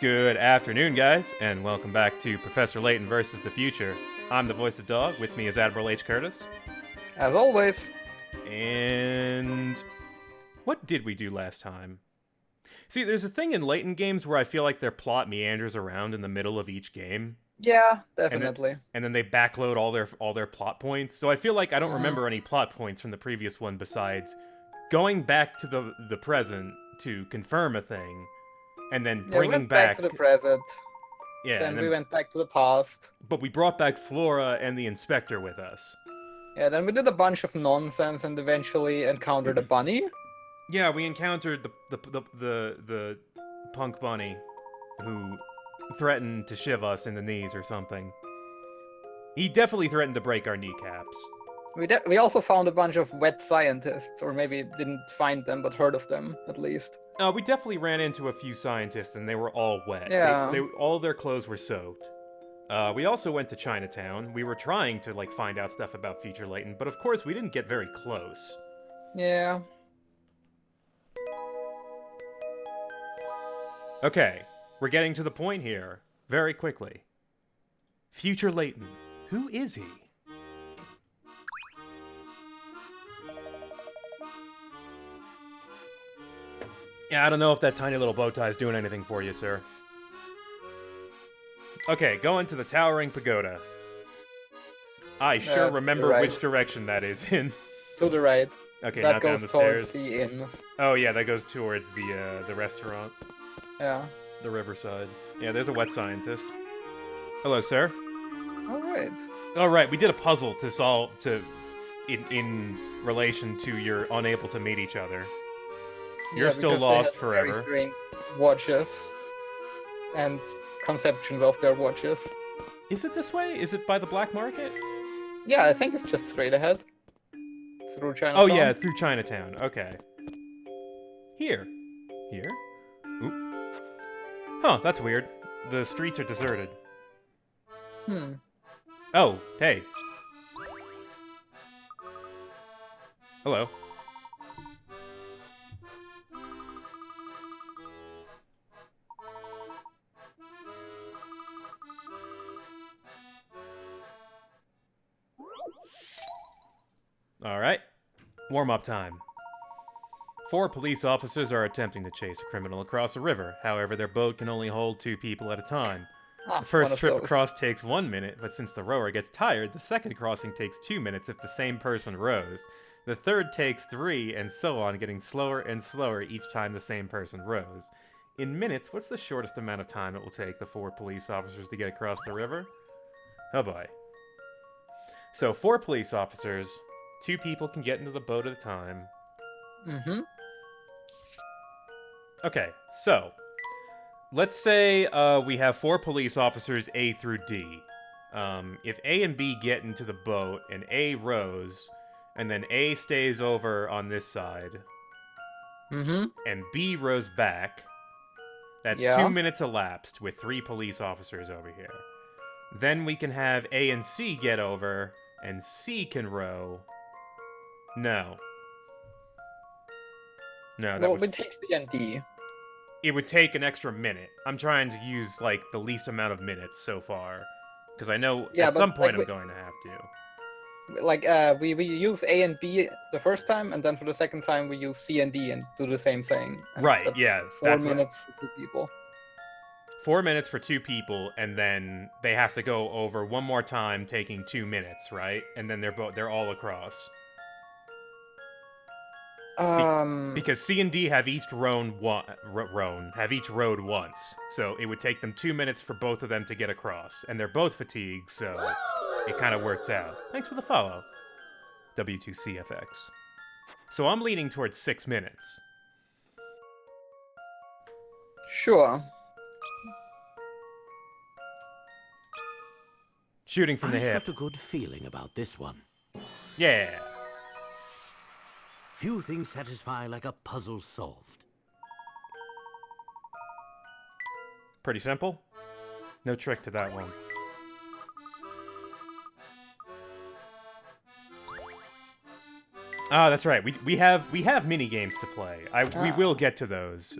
Good afternoon, guys, and welcome back to Professor Layton versus the Future. I'm the voice of Dog. With me is Admiral H. Curtis. As always. And what did we do last time? See, there's a thing in Layton games where I feel like their plot meanders around in the middle of each game, Yeah, and then definitely. and then they backload all their plot points. So I feel like I don't remember any plot points from the previous one besides going back to the present to confirm a thing, and then Yeah, we bringing went back to the back. present, Yeah, then and we then went back to the past. but we brought back Flora and the inspector with us. Yeah, then we did a bunch of nonsense and eventually encountered a bunny. Yeah, we encountered the punk bunny who threatened to shiv us in the knees or something. He definitely threatened to break our kneecaps. We also found a bunch of wet scientists, or maybe didn't find them but heard of them at least. We definitely ran into a few scientists and they were all wet. Yeah. All their clothes were soaked. We also went to Chinatown. We were trying to find out stuff about Future Layton, but of course we didn't get very close. Yeah. Okay, we're getting to the point here very quickly. Future Layton, who is he? Yeah, I don't know if that tiny little bow tie is doing anything for you, sir. Okay, go into the towering pagoda. I sure to the remember right. which direction that is in. To the right. Okay, That not down goes the towards stairs. the inn. Oh yeah, that goes towards the restaurant, Yeah. the riverside. Yeah, there's a wet scientist. Hello, sir. Alright. All right, we did a puzzle to solve in relation to you're unable to meet each other. You're Yeah, still because they lost had forever. very strange watches and conceptions of their watches. Is it this way? Is it by the black market? Yeah, I think it's just straight ahead. Through Chinatown. Oh yeah, through Chinatown. Okay. Here. Here? Oop. Huh, that's weird. The streets are deserted. Oh, hey. Hello. Alright. Warm-up time. 4 police officers are attempting to chase a criminal across a river. However, their boat can only hold 2 people at a time. Ah, The first one of trip those. across takes 1 minute, but since the rower gets tired, the second crossing takes 2 minutes if the same person rows. The third takes 3, and so on, getting slower and slower each time the same person rows. In minutes, what's the shortest amount of time it will take the 4 police officers to get across the river? Oh boy. So 4 police officers, 2 people can get into the boat at a time. Mm-hmm. Okay, so let's say we have 4 police officers A through D. If A and B get into the boat and A rows, and then A stays over on this side, Mm-hmm. and B rows back, that's Yeah. 2 minutes elapsed with 3 police officers over here. Then we can have A and C get over, and C can row. No. No, that Well, would... we take C and D. It would take an extra minute. I'm trying to use, the least amount of minutes so far. Because I know Yeah, at but, some point I'm we- going to have to. We use A and B the first time, and then for the second time we use C and D and do the same thing. And Right, that's yeah, 4 that's what- minutes for 2 people. 4 minutes for 2 people, and then they have to go over one more time, taking 2 minutes, right? And then they're all across. Because C and D have each rowed once, so it would take them 2 minutes for both of them to get across, and they're both fatigued, so it kind of works out. Thanks for the follow, W2CFX. So I'm leaning towards 6 minutes. Sure. Shooting from the I've hip. got a good feeling about this one. Yeah. Few things satisfy like a puzzle solved. Pretty simple. No trick to that one. Oh, that's right. We have mini games to play. We will get to those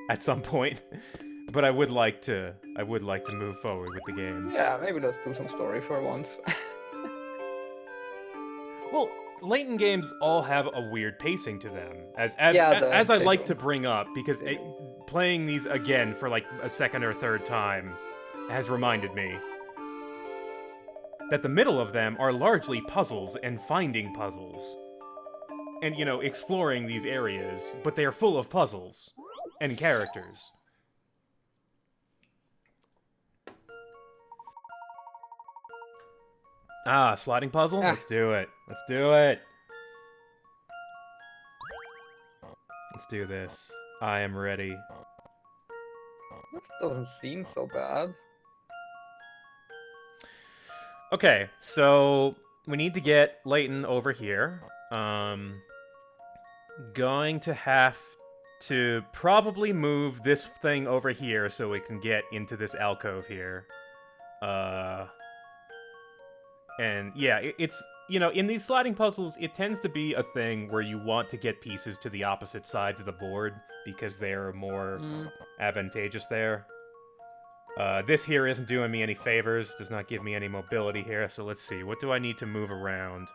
at some point. But I would like to move forward with the game. Yeah, maybe let's do some story for once. Well, Layton games all have a weird pacing to them, as I they like do. to bring up, because playing these again for like a second or third time has reminded me that the middle of them are largely puzzles and finding puzzles. And, you know, exploring these areas, but they are full of puzzles and characters. Ah, sliding puzzle? Ah. Let's do it. Let's do it. Let's do this. I am ready. This doesn't seem so bad. Okay, so we need to get Layton over here. Going to have to probably move this thing over here so we can get into this alcove here. And yeah, it's, you know, in these sliding puzzles, it tends to be a thing where you want to get pieces to the opposite sides of the board because they're more advantageous there. This here isn't doing me any favors, does not give me any mobility here, so let's see. What do I need to move around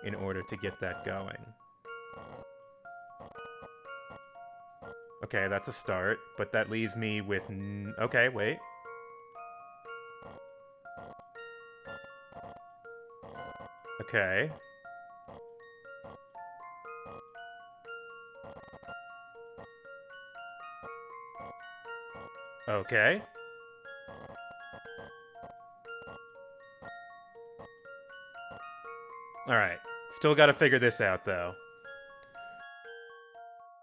in order to get that going? Okay, that's a start, but that leaves me with... Okay, wait. Okay. Okay. Alright. Still gotta figure this out, though.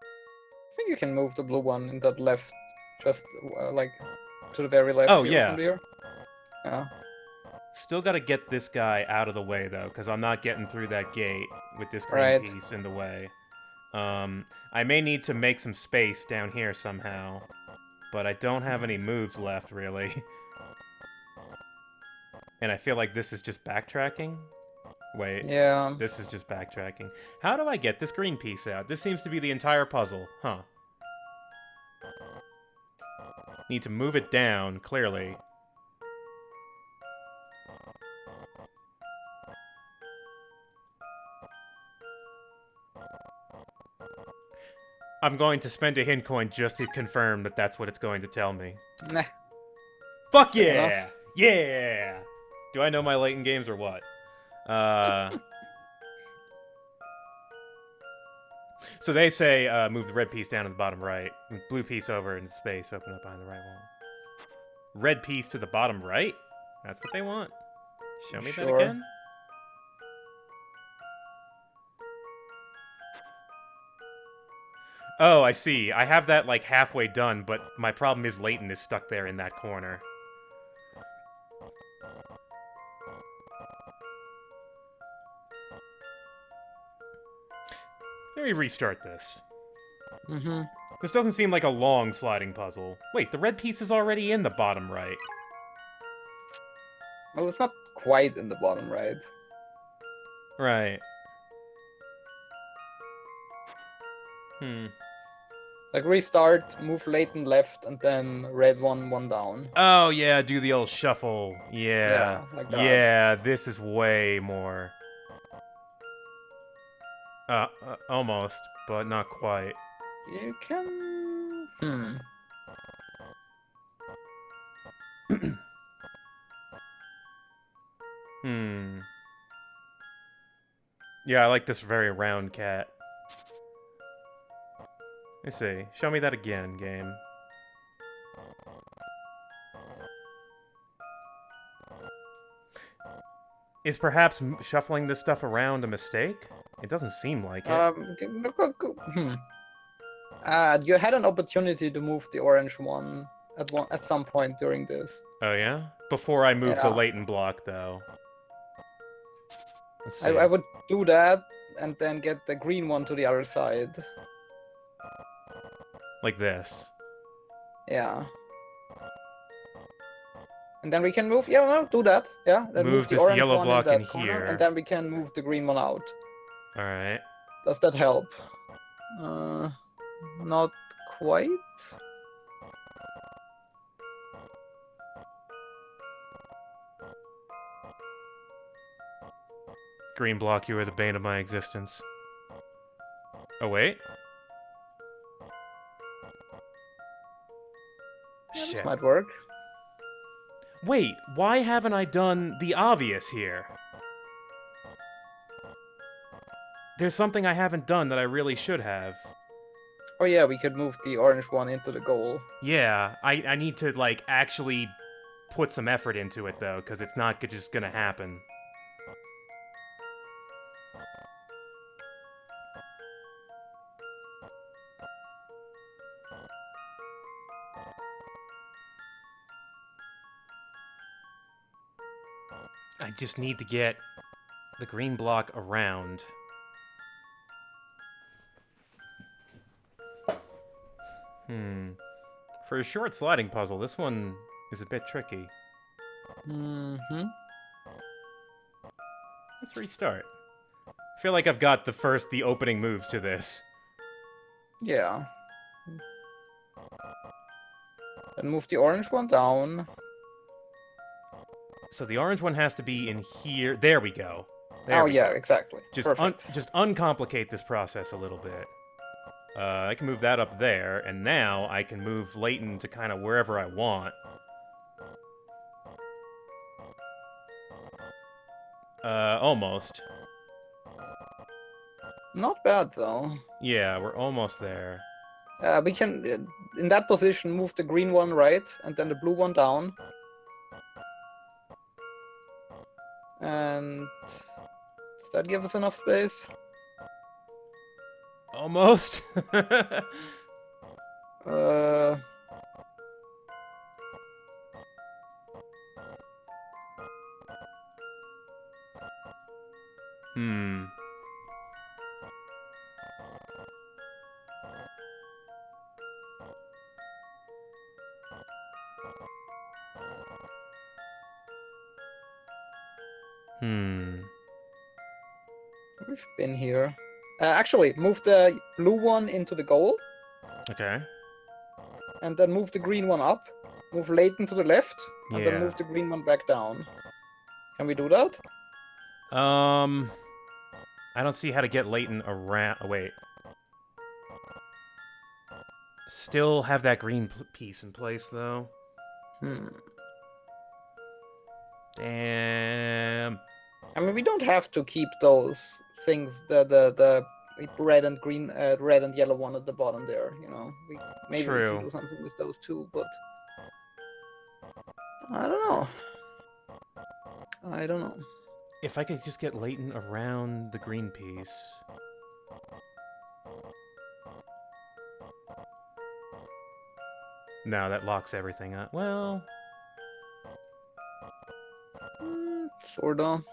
I think you can move the blue one in that left, just like to the very left. Oh, here yeah. From here. Yeah. Still gotta get this guy out of the way, though, because I'm not getting through that gate with this green Right. piece in the way. I may need to make some space down here somehow, but I don't have any moves left, really. And I feel like this is just backtracking. Wait. Yeah. This is just backtracking. How do I get this green piece out? This seems to be the entire puzzle. Huh. Need to move it down, clearly. I'm going to spend a hint coin just to confirm that that's what it's going to tell me. Nah. Fuck Fair yeah! enough. Yeah! Do I know my Layton games or what? So they say move the red piece down to the bottom right, move blue piece over into space, open up behind the right wall. Red piece to the bottom right? That's what they want. Show me that Sure. again. Oh, I see. I have that like halfway done, but my problem is Layton is stuck there in that corner. Let me restart this. Mm-hmm. This doesn't seem like a long sliding puzzle. Wait, the red piece is already in the bottom right. Well, it's not quite in the bottom right. Right. Like restart, move Layton left, and then red one down. Oh, yeah, do the old shuffle. Yeah. Yeah, like that. Yeah, this is way more. Almost, but not quite. You can. Yeah, I like this very round cat. Let me see. Show me that again, game. Is perhaps shuffling this stuff around a mistake? It doesn't seem like it. You had an opportunity to move the orange one at some point during this. Oh, yeah? Before I move the Yeah. Layton block, though. Let's see. I would do that and then get the green one to the other side. Like this. Yeah. And then we can move. Yeah, no, do that. Yeah. Then Move the this orange yellow one block in, that in corner, here. and then we can move the green one out. Alright. Does that help? Not quite. Green block, you are the bane of my existence. Oh, wait. Yeah, Shit. this might work. Wait, why haven't I done the obvious here? There's something I haven't done that I really should have. Oh yeah, we could move the orange one into the goal. Yeah, I need to, like, actually put some effort into it, though, because it's not just gonna happen. I just need to get the green block around. For a short sliding puzzle, this one is a bit tricky. Mm-hmm. Let's restart. I feel like I've got the opening moves to this. Yeah. And move the orange one down. So the orange one has to be in here. There we go. There Oh we yeah, go. exactly. Perfect. Just uncomplicate this process a little bit. I can move that up there, and now I can move Layton to kind of wherever I want. Almost. Not bad though. Yeah, we're almost there. We can, in that position, move the green one right, and then the blue one down. And does that give us enough space? Almost. Uh, Hmm. we've been here. Actually, move the blue one into the goal, Okay. and then move the green one up. Move Layton to the left, and then Yeah. move the green one back down. Can we do that? I don't see how to get Layton around. Oh, wait. Still have that green piece in place, though. Damn. I mean, we don't have to keep those things, the red and green, red and yellow one at the bottom there. You know, maybe we True. can do something with those two, but I don't know. I don't know. If I could just get Layton around the green piece. No, that locks everything up. Well, Sorta.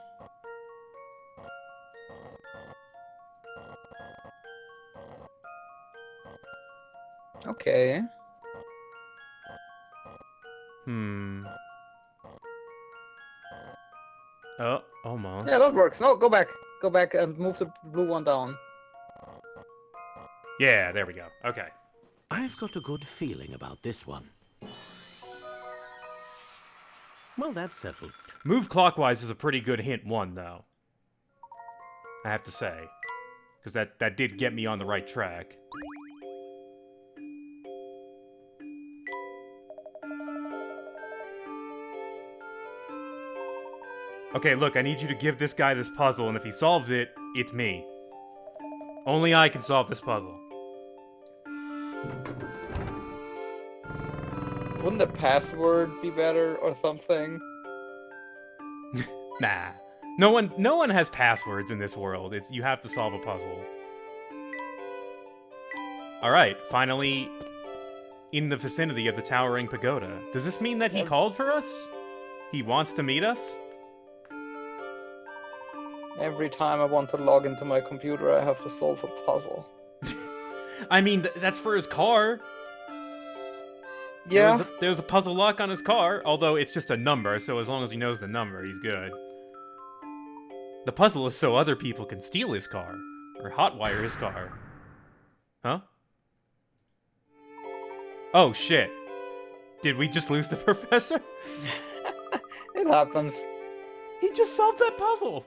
Okay. Oh, almost. Yeah, that works. No, go back. Go back and move the blue one down. Yeah, there we go. Okay. I've got a good feeling about this one. Well, that's settled. Move clockwise is a pretty good hint one, though. I have to say. Because that did get me on the right track. Okay, look, I need you to give this guy this puzzle, and if he solves it, it's me. Only I can solve this puzzle. Wouldn't the password be better or something? Nah. No one has passwords in this world. It's you have to solve a puzzle. Alright, finally in the vicinity of the towering pagoda. Does this mean that he called for us? He wants to meet us? Every time I want to log into my computer, I have to solve a puzzle. I mean, that's for his car. Yeah. There's a puzzle lock on his car, although it's just a number, so as long as he knows the number, he's good. The puzzle is so other people can steal his car, or hotwire his car. Huh? Oh, shit. Did we just lose the professor? It happens. He just solved that puzzle!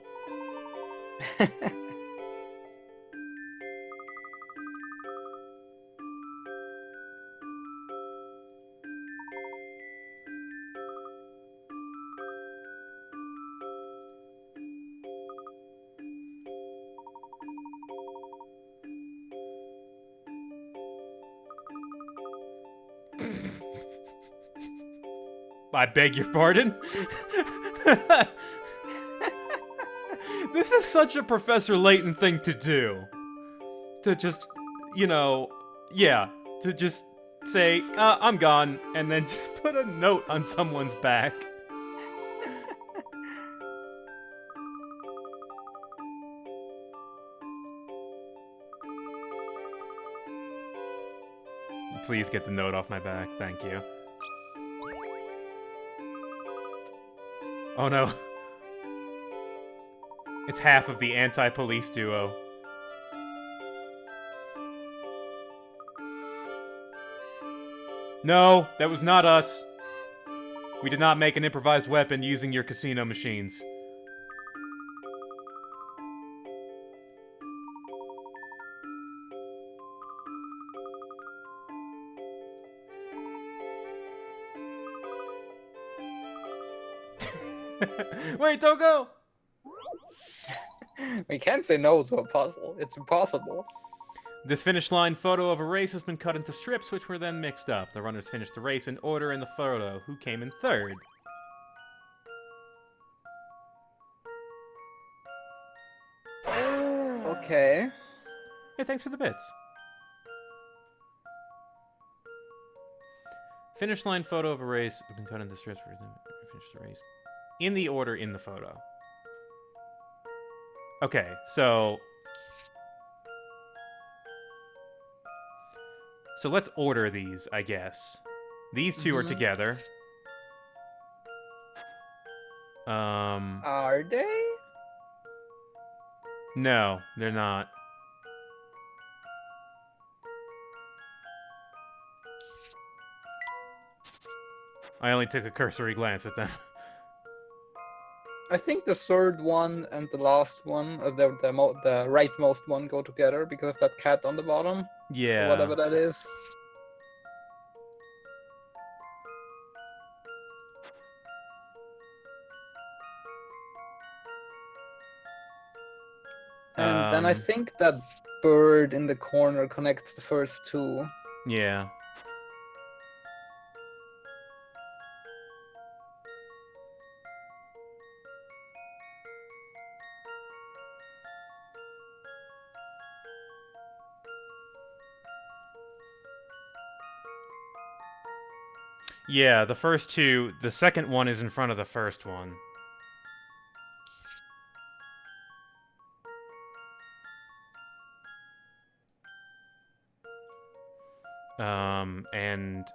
I beg your pardon? This is such a Professor Layton thing to do. To just, you know, yeah, to just say, I'm gone, and then just put a note on someone's back. Please get the note off my back, thank you. Oh no. It's half of the anti-police duo. No, that was not us. We did not make an improvised weapon using your casino machines. Wait, don't go! We can't say no to a puzzle. It's impossible. This finish line photo of a race has been cut into strips, which were then mixed up. The runners finished the race in order in the photo. Who came in third? Okay. Hey, thanks for the bits. Finish line photo of a race has been cut into strips. Where then finished the race in the order in the photo. Okay, so let's order these, I guess. These two are together. Are they? No, they're not. I only took a cursory glance at them. I think the third one and the last one, the rightmost one, go together because of that cat on the bottom. Yeah. Or whatever that is. And then I think that bird in the corner connects the first two. Yeah. Yeah, the first two, the second one is in front of the first one. And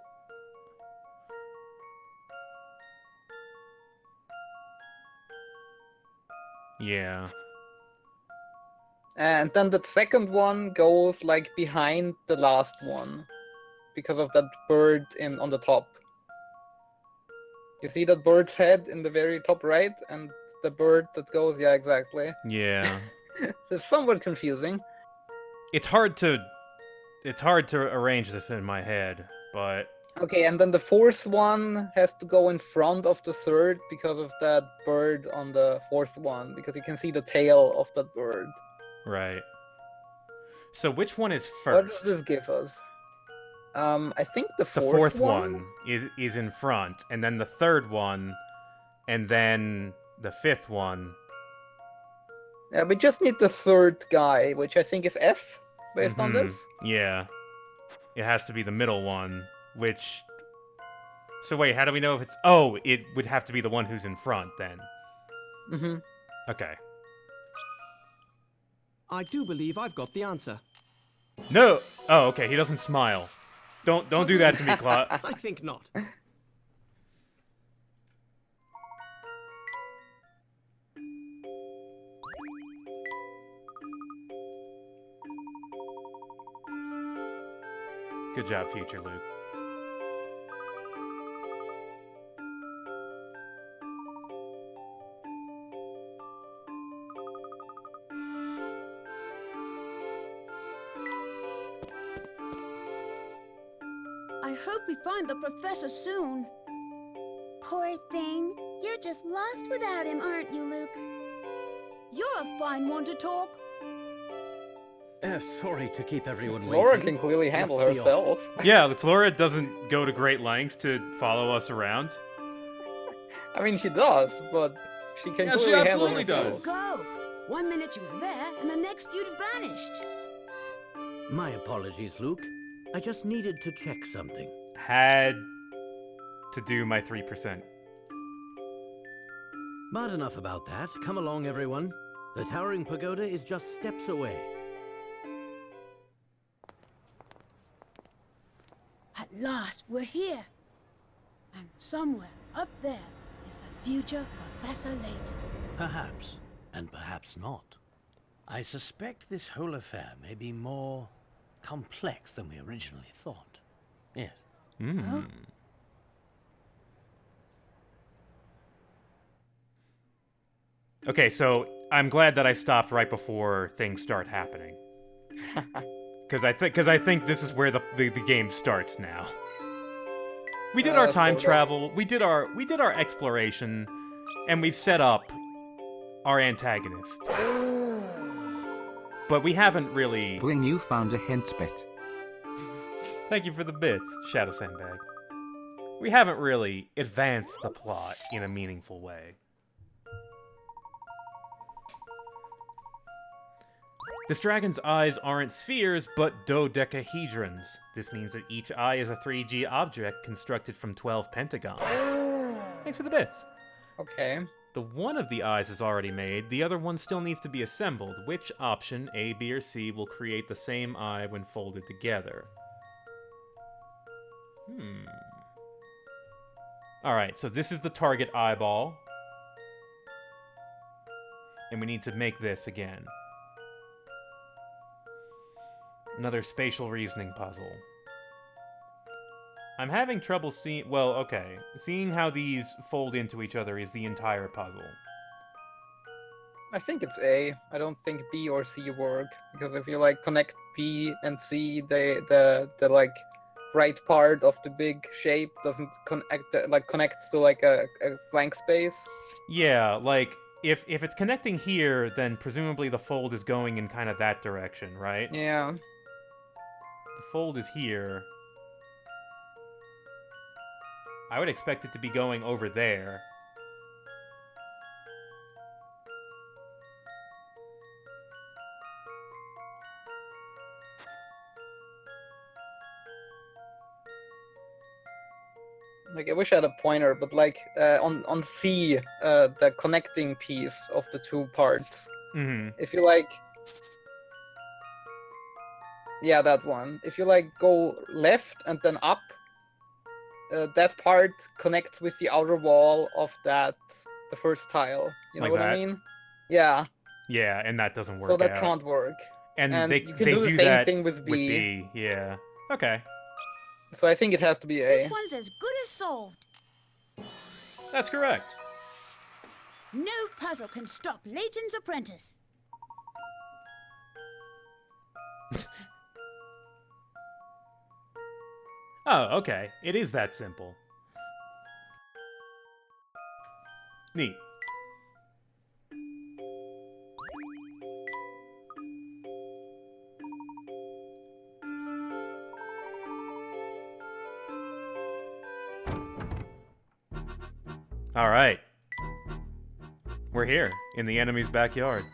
yeah. And then the second one goes like behind the last one because of that bird on the top. You see that bird's head in the very top right, and the bird that goes, yeah, exactly. Yeah. It's somewhat confusing. It's hard to arrange this in my head, but Okay, and then the fourth one has to go in front of the third because of that bird on the fourth one, because you can see the tail of that bird. right. So which one is What does first? this give us? I think the The fourth one is in front, and then the third one, and then the fifth one. Yeah, we just need the third guy, which I think is F, based on this. Yeah. It has to be the middle one, which... So wait, how do we know if it's... Oh, it would have to be the one who's in front, then. Mm-hmm. Okay. I do believe I've got the answer. No! Oh, okay, he doesn't smile. Don't do that to me, Claude. I think not. Good job, future Luke. I hope we find the professor soon. Poor thing. You're just lost without him, aren't you, Luke? You're a fine one to talk. Sorry to keep everyone Flora waiting. can clearly handle Let's be off. herself. Yeah, the Flora doesn't go to great lengths to follow us around. I mean, she does, but she can Yeah, she clearly handle absolutely herself. does. Go. 1 minute you were there, and the next you'd vanished. My apologies, Luke. I just needed to check something. Had to do my 3%. But enough about that. Come along, everyone. The towering pagoda is just steps away. At last, we're here. And somewhere up there is the future Professor Layton. Perhaps, and perhaps not. I suspect this whole affair may be more complex than we originally thought. Yes. Huh? Okay, so I'm glad that I stopped right before things start happening. Because I think this is where the game starts now. We did our time sort of. travel, we did our exploration, and we've set up our antagonist. But we haven't really. Bring you found a hint bit. Thank you for the bits, Shadow Sandbag. We haven't really advanced the plot in a meaningful way. This dragon's eyes aren't spheres, but dodecahedrons. This means that each eye is a 3D object constructed from 12 pentagons. Thanks for the bits. Okay. The one of the eyes is already made, the other one still needs to be assembled. Which option, A, B, or C, will create the same eye when folded together? Alright, so this is the target eyeball. And we need to make this again. Another spatial reasoning puzzle. I'm having trouble seeing... Well, okay. Seeing how these fold into each other is the entire puzzle. I think it's A. I don't think B or C work, because if you like connect B and C, the like right part of the big shape doesn't connects to like a blank space. Yeah, like, if it's connecting here, then presumably the fold is going in kind of that direction, right? Yeah. The fold is here. I would expect it to be going over there. Like, I wish I had a pointer, but like on C, the connecting piece of the two parts. Mm-hmm. If you like, yeah, that one. If you like go left and then up, that part connects with the outer wall of the first tile. You know Like what that? I mean? Yeah. Yeah, and that doesn't work So that out. can't work. And and they you can they do the do same that thing with B. Yeah. Okay. So I think it has to be A. This one's as good as solved. That's correct. No puzzle can stop Layton's apprentice. Oh, okay. It is that simple. Neat. All right. We're here in the enemy's backyard.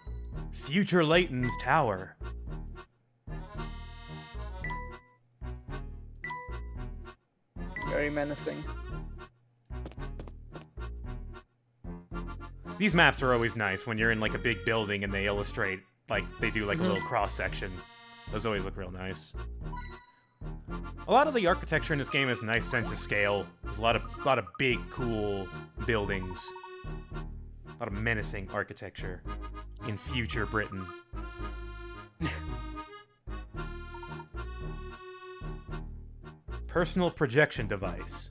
Future Layton's tower. Very menacing. These maps are always nice when you're in like a big building and they illustrate, like they do like a little cross section. Those always look real nice. A lot of the architecture in this game has a nice sense of scale. There's a lot of big, cool buildings. A lot of menacing architecture in future Britain. Personal projection device.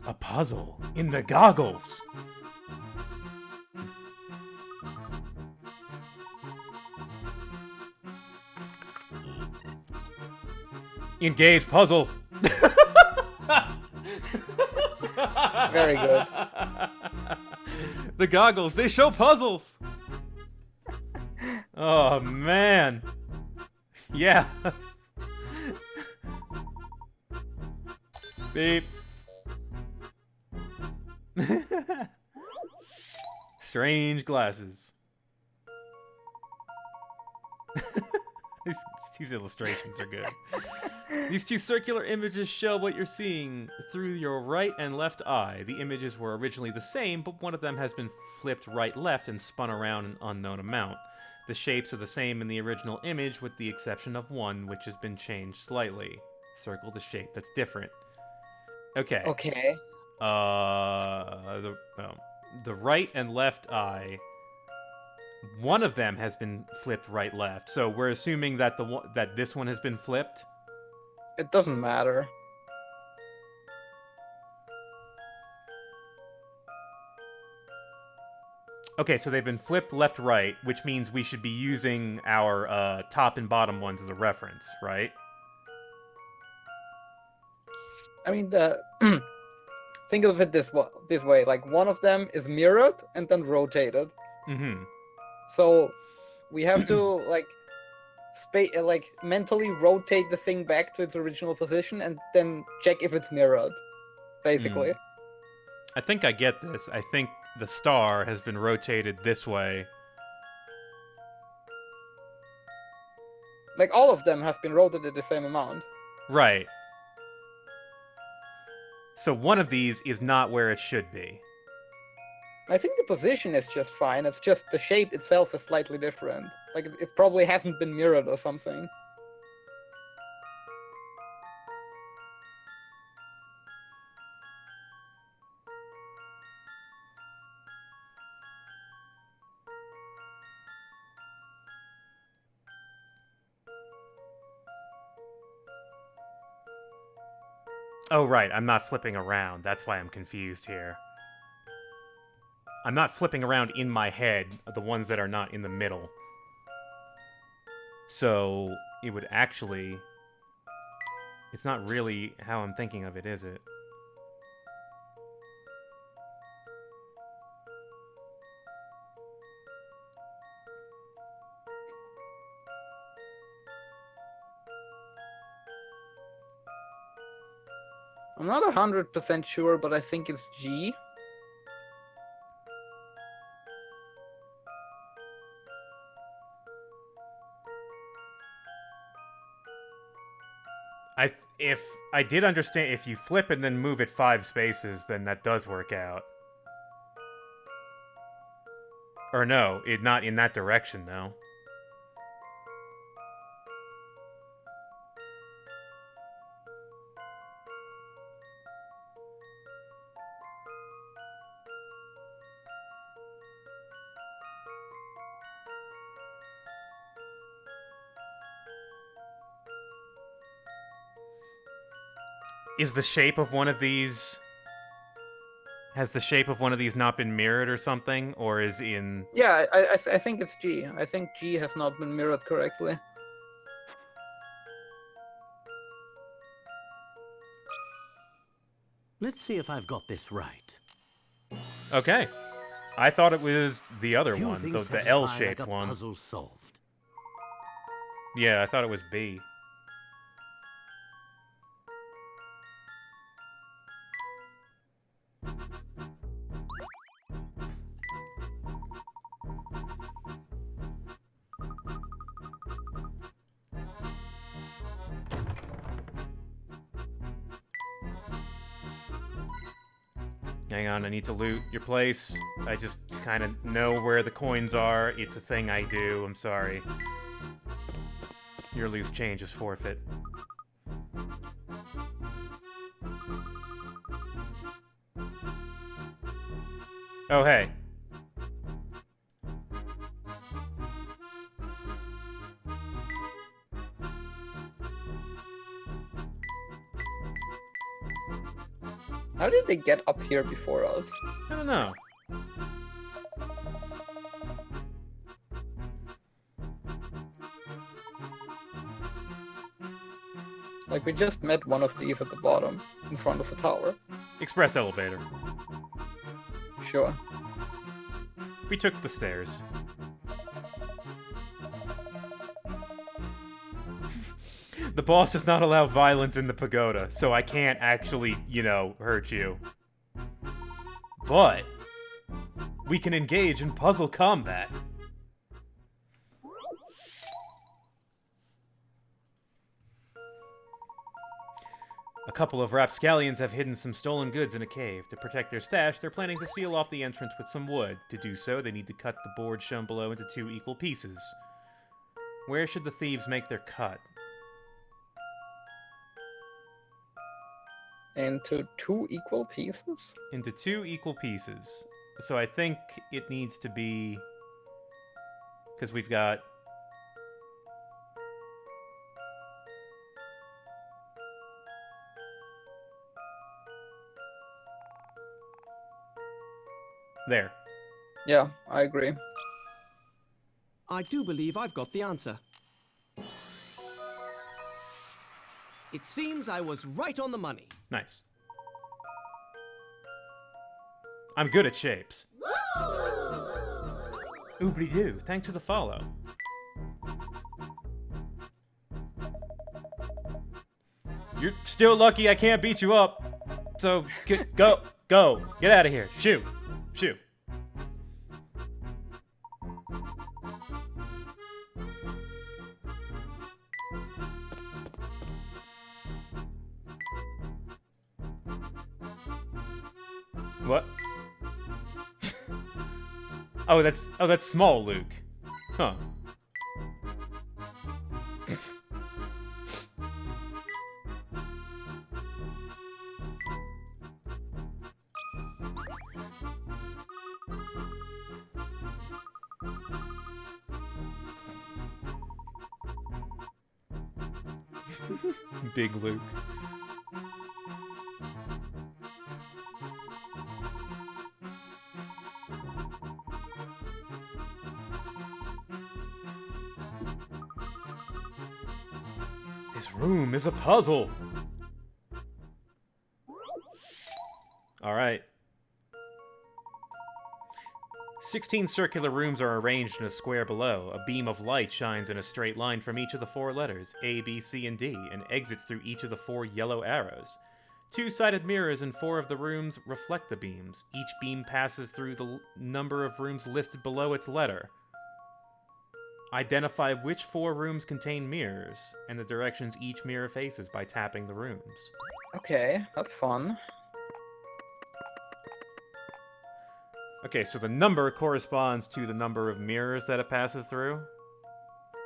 A puzzle in the goggles. Engage puzzle. Very good. The goggles, they show puzzles. Oh man. Yeah. Beep. Strange glasses. These illustrations are good. These two circular images show what you're seeing through your right and left eye. The images were originally the same, but one of them has been flipped right-left and spun around an unknown amount. The shapes are the same in the original image, with the exception of one, which has been changed slightly. Circle the shape that's different. Okay. Okay. The right and left eye. One of them has been flipped right-left, so we're assuming that that this one has been flipped. It doesn't matter. Okay, so they've been flipped left-right, which means we should be using our top and bottom ones as a reference, right? I mean, think of it this way: like one of them is mirrored and then rotated. Mm-hmm. So we have to like mentally rotate the thing back to its original position and then check if it's mirrored, basically. I think I get this. I think the star has been rotated this way. Like all of them have been rotated the same amount. Right. So one of these is not where it should be. I think the position is just fine. It's just the shape itself is slightly different. Like it probably hasn't been mirrored or something. Oh, right. I'm not flipping around. That's why I'm confused here. I'm not flipping around in my head, the ones that are not in the middle. So, it would actually... It's not really how I'm thinking of it, is it? I'm not 100% sure, but I think it's G. If I did understand, if you flip and then move it 5 spaces, then that does work out. Or no, not in that direction, no. Is the shape of one of these... Has the shape of one of these not been mirrored or something? Or is in... Yeah, I think it's G. I think G has not been mirrored correctly. Let's see if I've got this right. Okay. I thought it was the other Few one, things the satisfy L-shaped like a one. puzzle solved. Yeah, I thought it was B. Hang on, I need to loot your place. I just kind of know where the coins are. It's a thing I do. I'm sorry. Your loose change is forfeit. Oh, hey. How did they get up here before us? I don't know. Like, we just met one of these at the bottom, in front of the tower. Express elevator. Sure. We took the stairs. The boss does not allow violence in the pagoda, so I can't actually, hurt you. But we can engage in puzzle combat. A couple of rapscallions have hidden some stolen goods in a cave. To protect their stash, they're planning to seal off the entrance with some wood. To do so, they need to cut the board shown below into 2 equal pieces. Where should the thieves make their cut? Into 2 equal pieces? Into 2 equal pieces. So I think it needs to be... Because we've got... There. Yeah, I agree. I do believe I've got the answer. It seems I was right on the money. Nice. I'm good at shapes. Oobly-doo, thanks for the follow. You're still lucky I can't beat you up. So, go, get out of here. Shoo. What? Oh, that's small Luke. Huh. Big Luke. This room is a puzzle. All right. 16 circular rooms are arranged in a square below. A beam of light shines in a straight line from each of the 4 letters, A, B, C, and D, and exits through each of the 4 yellow arrows. 2-sided mirrors in 4 of the rooms reflect the beams. Each beam passes through the number of rooms listed below its letter. Identify which 4 rooms contain mirrors, and the directions each mirror faces by tapping the rooms. Okay, that's fun. Okay, so the number corresponds to the number of mirrors that it passes through?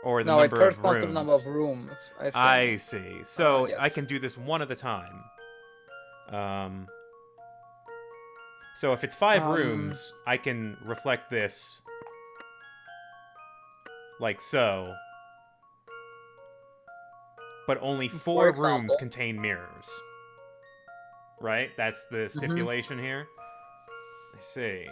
Or the No, it number of corresponds rooms? to the number of rooms, I think. I see. So yes. I can do this one at a time. So if it's 5 rooms, I can reflect this like so. But only 4 rooms contain mirrors. Right? That's the stipulation here. I see.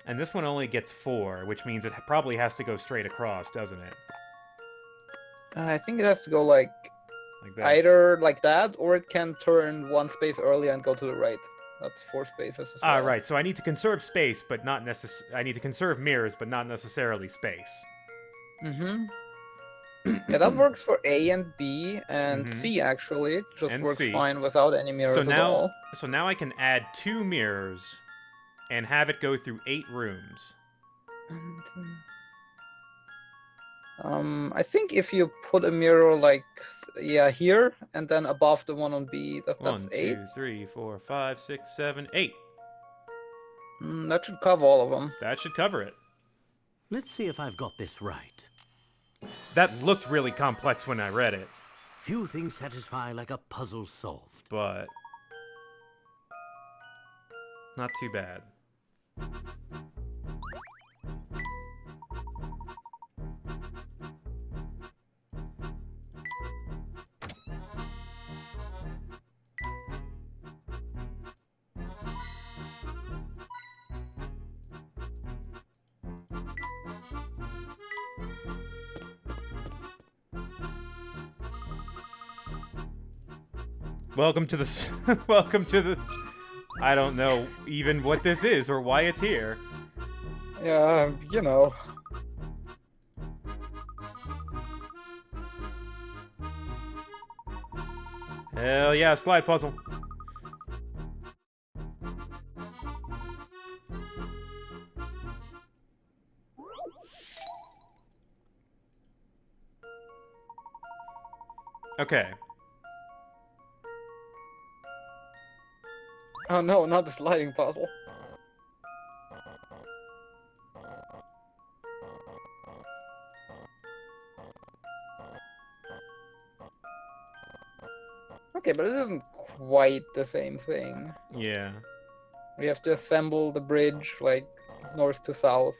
And this one only gets 4, which means it probably has to go straight across, doesn't it? I think it has to go like this. either like that, or it can turn 1 space earlier and go to the right. That's 4 spaces as well. Ah, right. So I need to conserve space, but not I need to conserve mirrors, but not necessarily space. Yeah, that works for A and B and C actually. It just And works C. fine without any mirrors at all. So now I can add 2 mirrors and have it go through 8 rooms. I think if you put a mirror like here and then above the one on B, that's 1, 8. 2, 3, 4, 5, 6, 7, 8. That should cover all of them. That should cover it. Let's see if I've got this right. That looked really complex when I read it, Few things satisfy like a puzzle solved. but not too bad. welcome to the welcome to the. I don't know even what this is or why it's here. Yeah, you know. Hell yeah, slide puzzle. Okay. Oh no, not the sliding puzzle. Okay, but it isn't quite the same thing. Yeah. We have to assemble the bridge, like, north to south.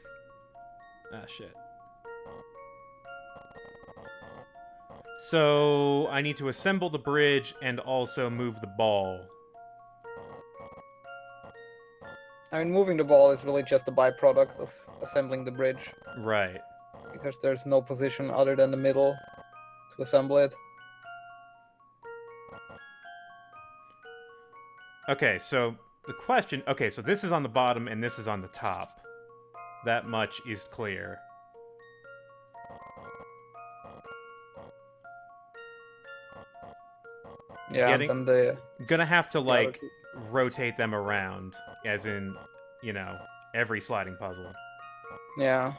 Ah, shit. So, I need to assemble the bridge and also move the ball. I mean, moving the ball is really just a byproduct of assembling the bridge, Right. because there's no position other than the middle to assemble it. Okay, so the question... Okay, so this is on the bottom and this is on the top. That much is clear. Yeah, Getting- and then Gonna have to, other like, two- rotate them around. As in, you know, every sliding puzzle. yeah.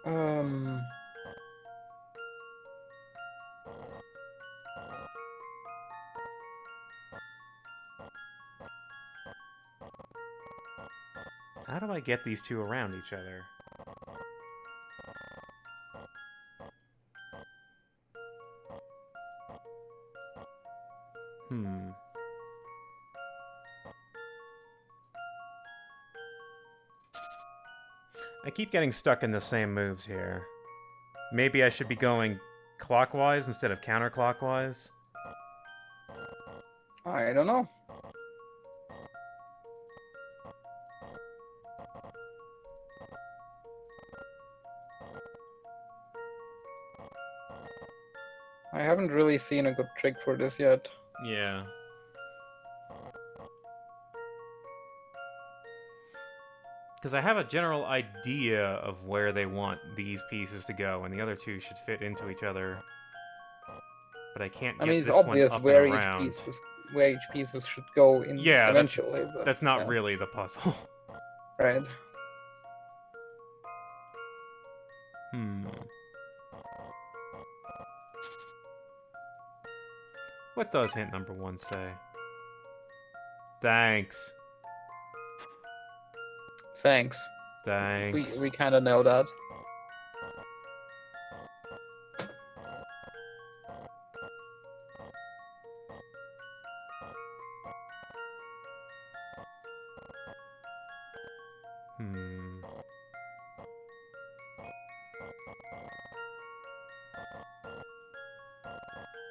Um, How do I get these two around each other? Hmm. I keep getting stuck in the same moves here. Maybe I should be going clockwise instead of counterclockwise? I don't know. I haven't really seen a good trick for this yet. Yeah. Because I have a general idea of where they want these pieces to go, and the other two should fit into each other. But I can't I get mean, it's this one obvious up where and each around. pieces should go in Yeah, eventually. That's not yeah. really the puzzle. Right. Hmm. What does hint number 1 say? Thanks. Thanks. Thanks. We kind of know that. Hmm.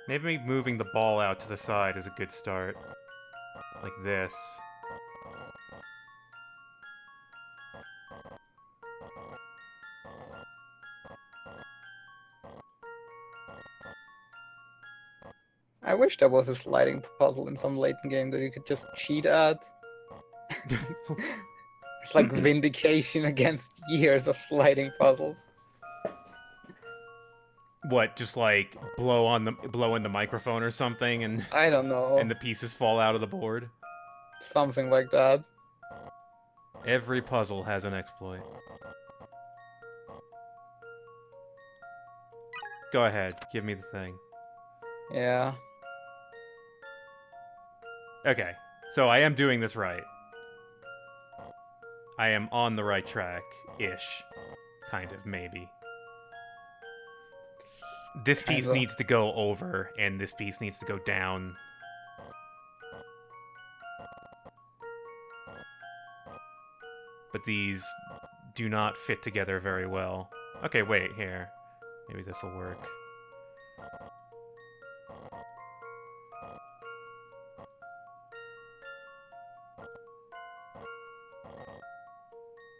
Maybe moving the ball out to the side is a good start. Like this. I wish there was a sliding puzzle in some Layton game that you could just cheat at. It's like vindication against years of sliding puzzles. What, just like blow in the microphone or something and I don't know. and the pieces fall out of the board? Something like that. Every puzzle has an exploit. Go ahead, give me the thing. Yeah. Okay, so I am doing this right. I am on the right track-ish. Kind of, maybe. This piece Kinda. needs to go over, and this piece needs to go down. But these do not fit together very well. Okay, wait, here. Maybe this will work.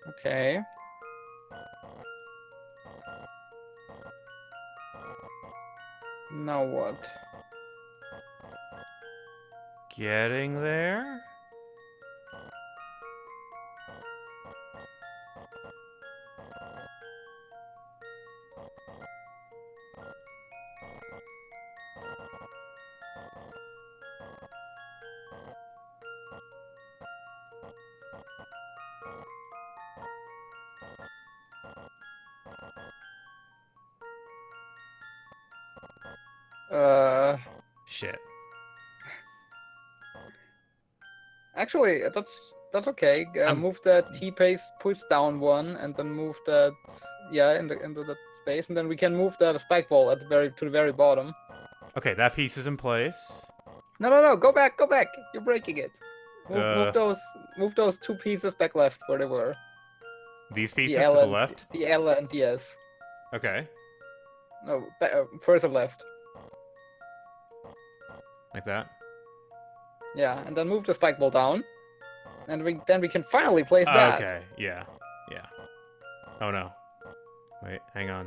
Okay. Now what? Getting there? Shit. Actually, that's okay. Move that T-pace push down one, and then move that into that space, and then we can move that spike ball at to the very bottom. Okay, that piece is in place. No, go back, go back. You're breaking it. Uh. Move those two pieces back left where they were. These The pieces L to the and left? the L and the S. Okay. No, further left. Like that? Yeah, and then move the spike ball down, and then we can finally place that. Okay, yeah. Yeah. Oh no. Wait, hang on.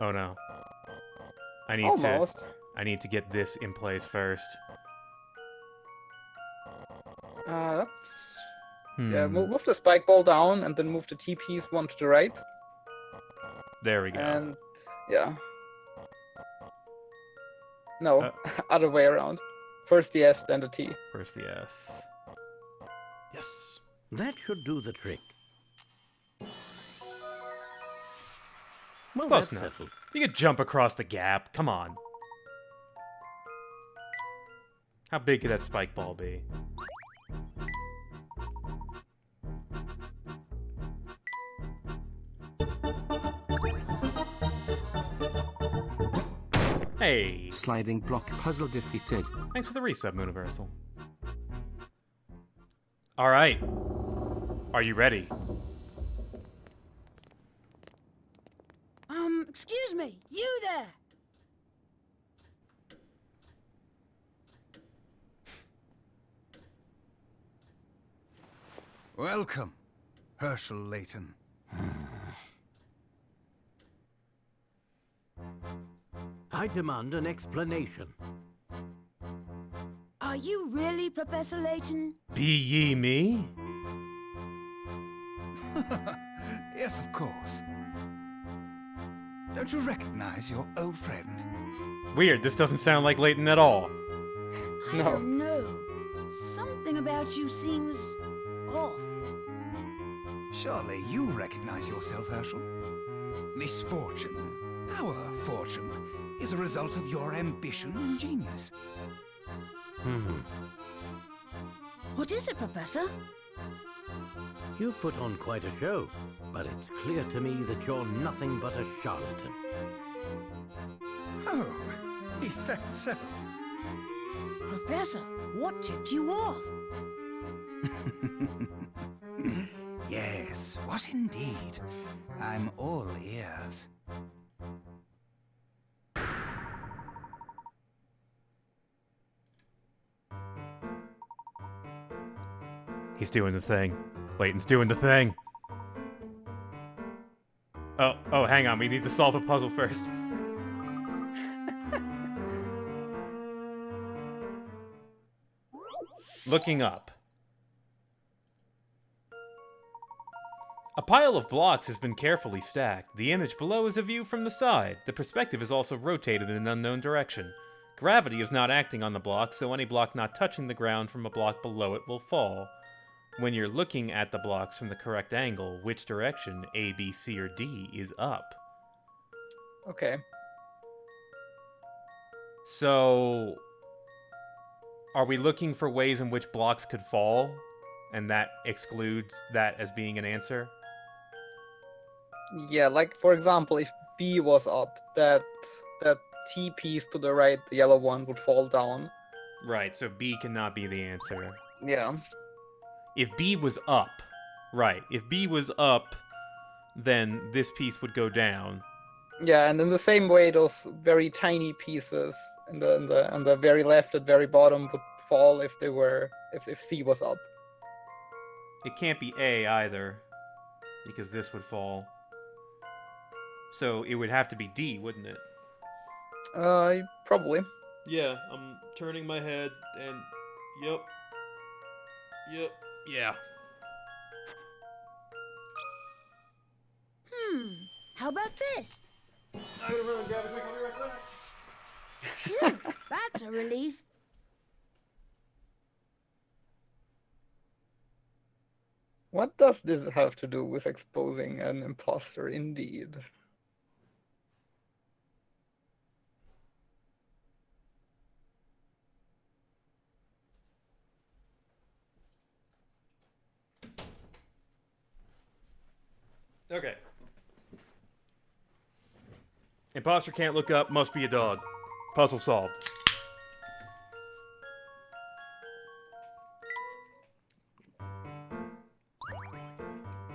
Oh no. I need to get this in place first. That's... Yeah, move the spike ball down, and then move the T piece one to the right. There we go. And yeah. No, other way around. First the S, then the T. First the S. Yes. That should do the trick. Well, Close that's enough. settled. You could jump across the gap. Come on. How big could that spike ball be? Hey! Sliding block puzzle defeated. Thanks for the resub, Mooniversal. Alright. Are you ready? Excuse me, you there! Welcome, Herschel Layton. I demand an explanation. Are you really Professor Layton? Be ye me? Yes, of course. Don't you recognize your old friend? Weird, this doesn't sound like Layton at all. I No. don't know. Something about you seems off. Surely you recognize yourself, Herschel? Misfortune, our fortune, is a result of your ambition and genius. What is it, Professor? You've put on quite a show, but it's clear to me that you're nothing but a charlatan. Oh, is that so? Professor, what tipped you off? Yes, what indeed? I'm all ears. He's doing the thing. Layton's doing the thing. Oh, hang on. We need to solve a puzzle first. Looking up. A pile of blocks has been carefully stacked. The image below is a view from the side. The perspective is also rotated in an unknown direction. Gravity is not acting on the block, so any block not touching the ground from a block below it will fall. When you're looking at the blocks from the correct angle, which direction, A, B, C, or D, is up? Okay. So, are we looking for ways in which blocks could fall? And that excludes that as being an answer? Yeah, like for example, if B was up, that T piece to the right, the yellow one, would fall down. Right, so B cannot be the answer. Yeah. If B was up, right, if B was up, then this piece would go down. Yeah, and in the same way, those very tiny pieces on the very left and very bottom would fall if C was up. It can't be A either, because this would fall. So it would have to be D, wouldn't it? Probably. Yeah, I'm turning my head and... Yep. Yeah. How about this? I'm gonna run and grab a quick, I'll be right back. Phew, that's a relief. What does this have to do with exposing an imposter, indeed? Okay. Imposter can't look up, must be a dog. Puzzle solved.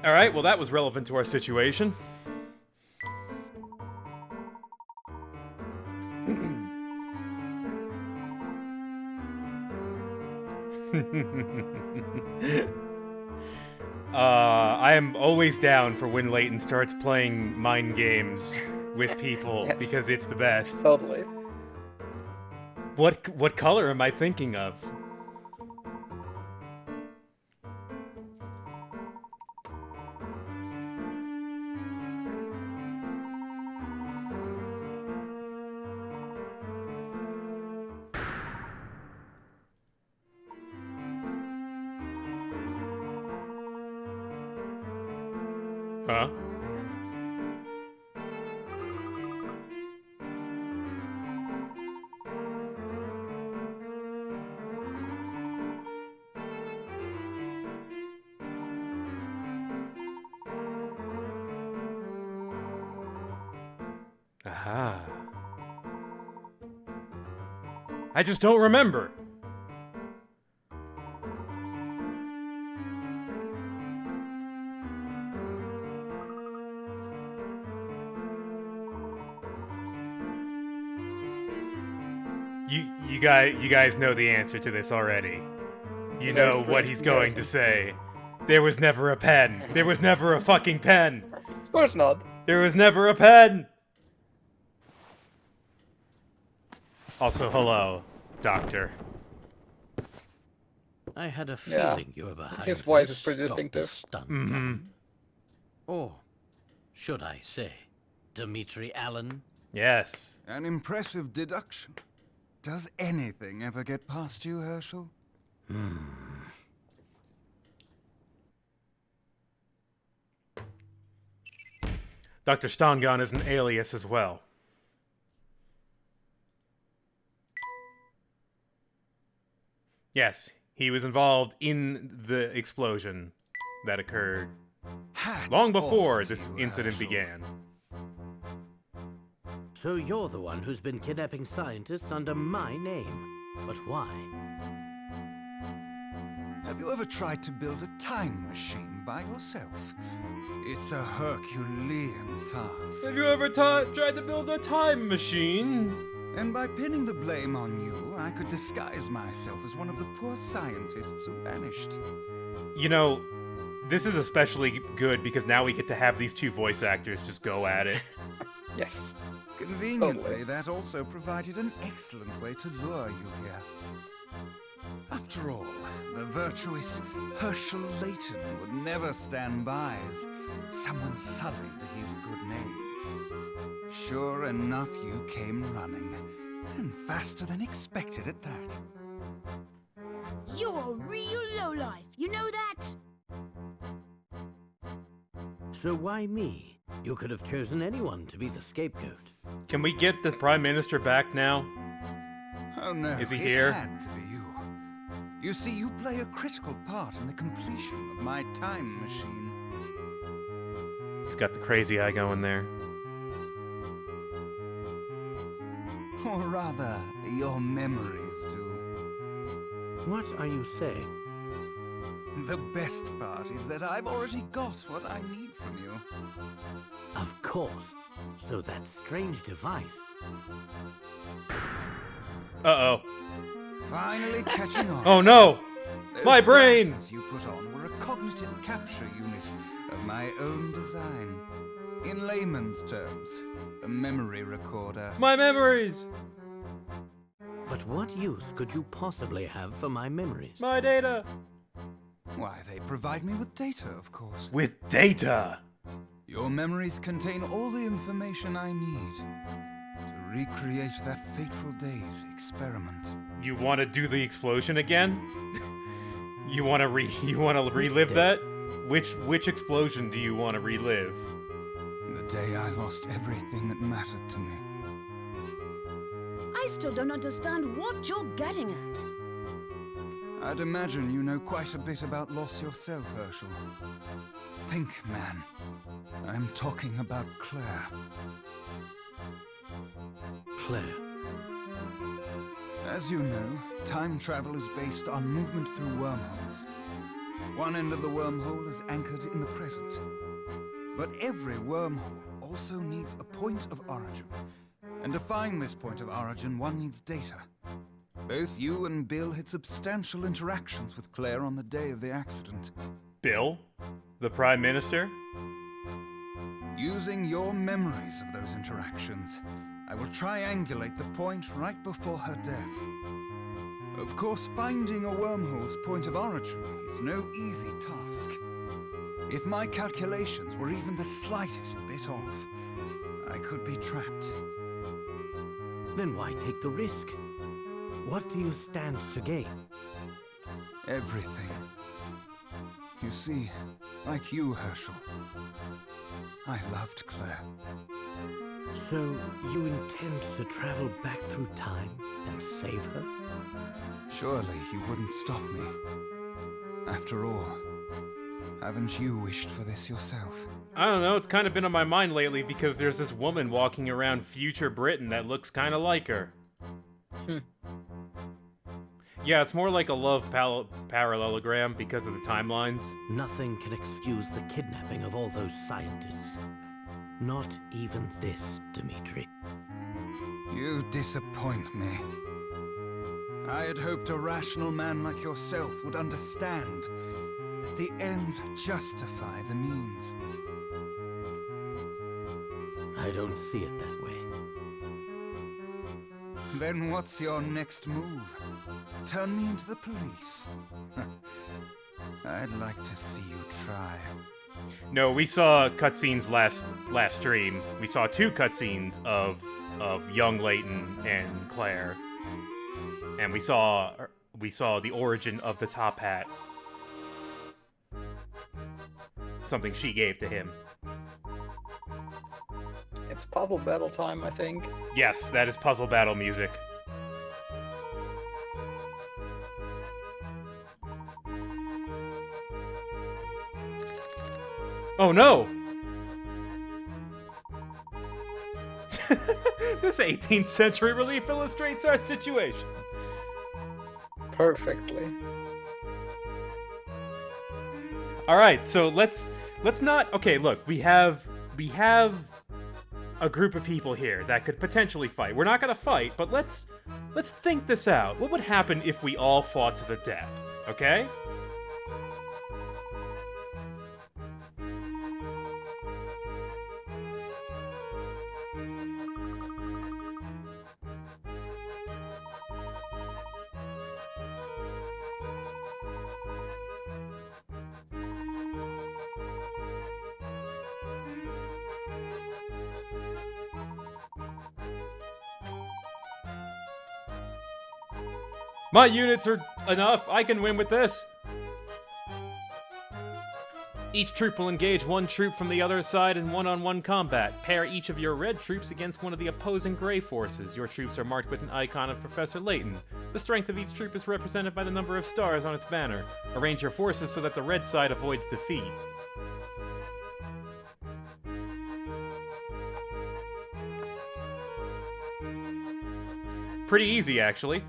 Alright, well that was relevant to our situation. I am always down for when Layton starts playing mind games with people Yes. because it's the best. Totally. What color am I thinking of? Huh? Aha. I just don't remember. You guys know the answer to this already. You know what he's going to say. There was never a pen. There was never a fucking pen. Of course not. There was never a pen. Also, hello, Doctor. I had a Yeah. feeling you were behind His voice this, is pretty Dr. distinctive. Stun. Or, should I say, Dimitri Allen? Yes. An impressive deduction. Does anything ever get past you, Herschel? Dr. Stongon is an alias as well. Yes, he was involved in the explosion that occurred Hats long before off to this you, incident Herschel. began. So you're the one who's been kidnapping scientists under my name. But why? Have you ever tried to build a time machine by yourself? It's a Herculean task. Have you ever tried to build a time machine? And by pinning the blame on you, I could disguise myself as one of the poor scientists who vanished. You know, this is especially good because now we get to have these two voice actors just go at it. Yes. Conveniently, Totally. that also provided an excellent way to lure you here. After all, the virtuous Herschel Layton would never stand by as someone sullied his good name. Sure enough, you came running, and faster than expected at that. You're a real lowlife, you know that? So why me? You could have chosen anyone to be the scapegoat. Can we get the Prime Minister back now? Oh no, Is he it here? had to be you. You see, you play a critical part in the completion of my time machine. He's got the crazy eye going there. Or rather, your memories do. What are you saying? The best part is that I've already got what I need from you. Of course. So that strange device. Uh-oh. Finally catching on. Oh no! Those My brain! glasses you put on were a cognitive capture unit of my own design. In layman's terms, a memory recorder. My memories! But what use could you possibly have for my memories? My data! Why, they provide me with data, of course. With data! Your memories contain all the information I need to recreate that fateful day's experiment. You want to do the explosion again? You want to relive that? Which explosion do you want to relive? The day I lost everything that mattered to me. I still don't understand what you're getting at. I'd imagine you know quite a bit about loss yourself, Herschel. Think, man. I'm talking about Claire. Claire. As you know, time travel is based on movement through wormholes. One end of the wormhole is anchored in the present. But every wormhole also needs a point of origin. And to find this point of origin, one needs data. Both you and Bill had substantial interactions with Claire on the day of the accident. Bill? The Prime Minister? Using your memories of those interactions, I will triangulate the point right before her death. Of course, finding a wormhole's point of origin is no easy task. If my calculations were even the slightest bit off, I could be trapped. Then why take the risk? What do you stand to gain? Everything. You see, like you, Herschel, I loved Claire. So, you intend to travel back through time and save her? Surely you wouldn't stop me. After all, haven't you wished for this yourself? I don't know, it's kind of been on my mind lately because there's this woman walking around future Britain that looks kind of like her. Yeah, it's more like a love parallelogram because of the timelines. Nothing can excuse the kidnapping of all those scientists. Not even this, Dmitri. You disappoint me. I had hoped a rational man like yourself would understand that the ends justify the means. I don't see it that way. Then what's your next move? Turn me into the police? I'd like to see you try. No, we saw cutscenes last stream. We saw 2 cutscenes of young Layton and Claire, and we saw the origin of the top hat. Something she gave to him. It's puzzle battle time, I think. Yes, that is puzzle battle music. Oh no! This 18th century relief illustrates our situation. Perfectly. All right, so let's not. Okay, look, we have a group of people here that could potentially fight. We're not gonna fight, but let's think this out. What would happen if we all fought to the death? Okay? My units are enough. I can win with this. Each troop will engage one troop from the other side in one-on-one combat. Pair each of your red troops against one of the opposing gray forces. Your troops are marked with an icon of Professor Layton. The strength of each troop is represented by the number of stars on its banner. Arrange your forces so that the red side avoids defeat. Pretty easy, actually,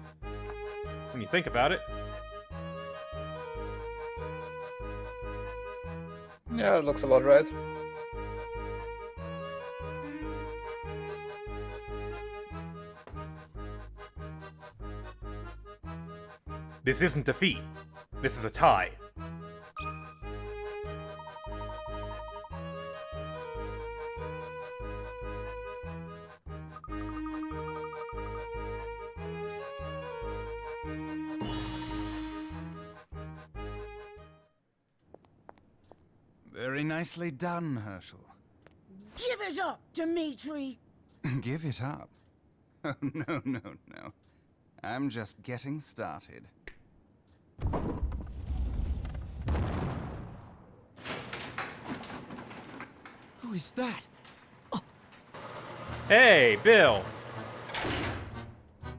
when you think about it. Yeah, it looks about right. This isn't defeat. This is a tie. Very nicely done, Herschel. Give it up, Dimitri! Give it up? Oh, no. I'm just getting started. Who is that? Hey, Bill.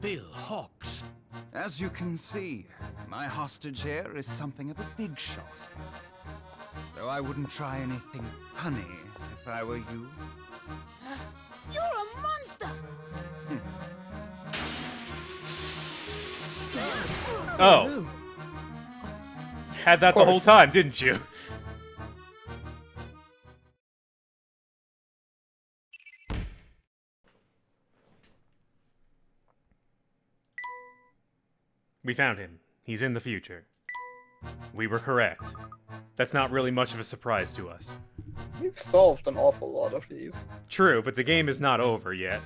Bill Hawks. As you can see, my hostage here is something of a big shot. So I wouldn't try anything funny if I were you. You're a monster! Oh. No. Had that the whole time, didn't you? We found him. He's in the future. We were correct. That's not really much of a surprise to us. We've solved an awful lot of these. True, but the game is not over yet.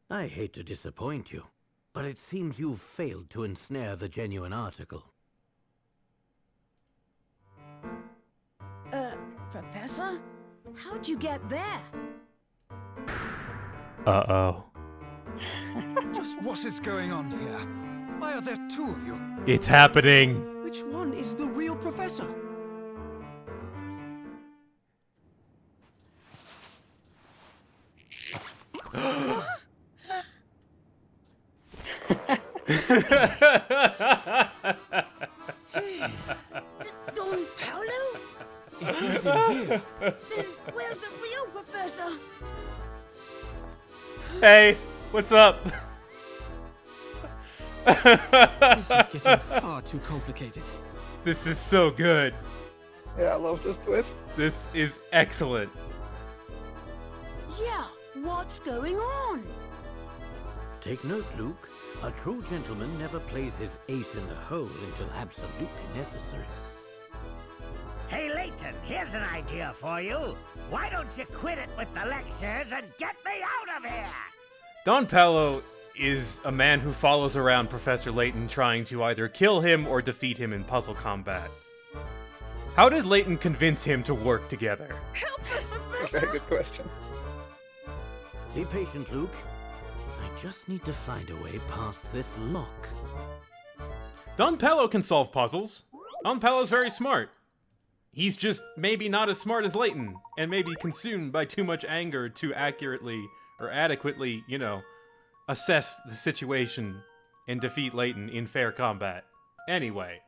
I hate to disappoint you, but it seems you've failed to ensnare the genuine article. Professor? How'd you get there? Uh-oh. Just what is going on here? Why are there two of you? It's happening. Which one is the real professor? Don Paolo? He's in here. Then where's the real professor? Hey, what's up? This is getting far too complicated. This is so good. Yeah, I love this twist. This is excellent. Yeah, what's going on? Take note, Luke. A true gentleman never plays his ace in the hole until absolutely necessary. Hey, Layton, here's an idea for you. Why don't you quit it with the lectures and get me out of here? Don Paolo is a man who follows around Professor Layton trying to either kill him or defeat him in puzzle combat. How did Layton convince him to work together? Help us, That's a Professor! very good question. Be patient, Luke. I just need to find a way past this lock. Don Paolo can solve puzzles. Don Paolo's very smart. He's just maybe not as smart as Layton, and maybe consumed by too much anger to accurately or adequately, assess the situation and defeat Layton in fair combat. Anyway.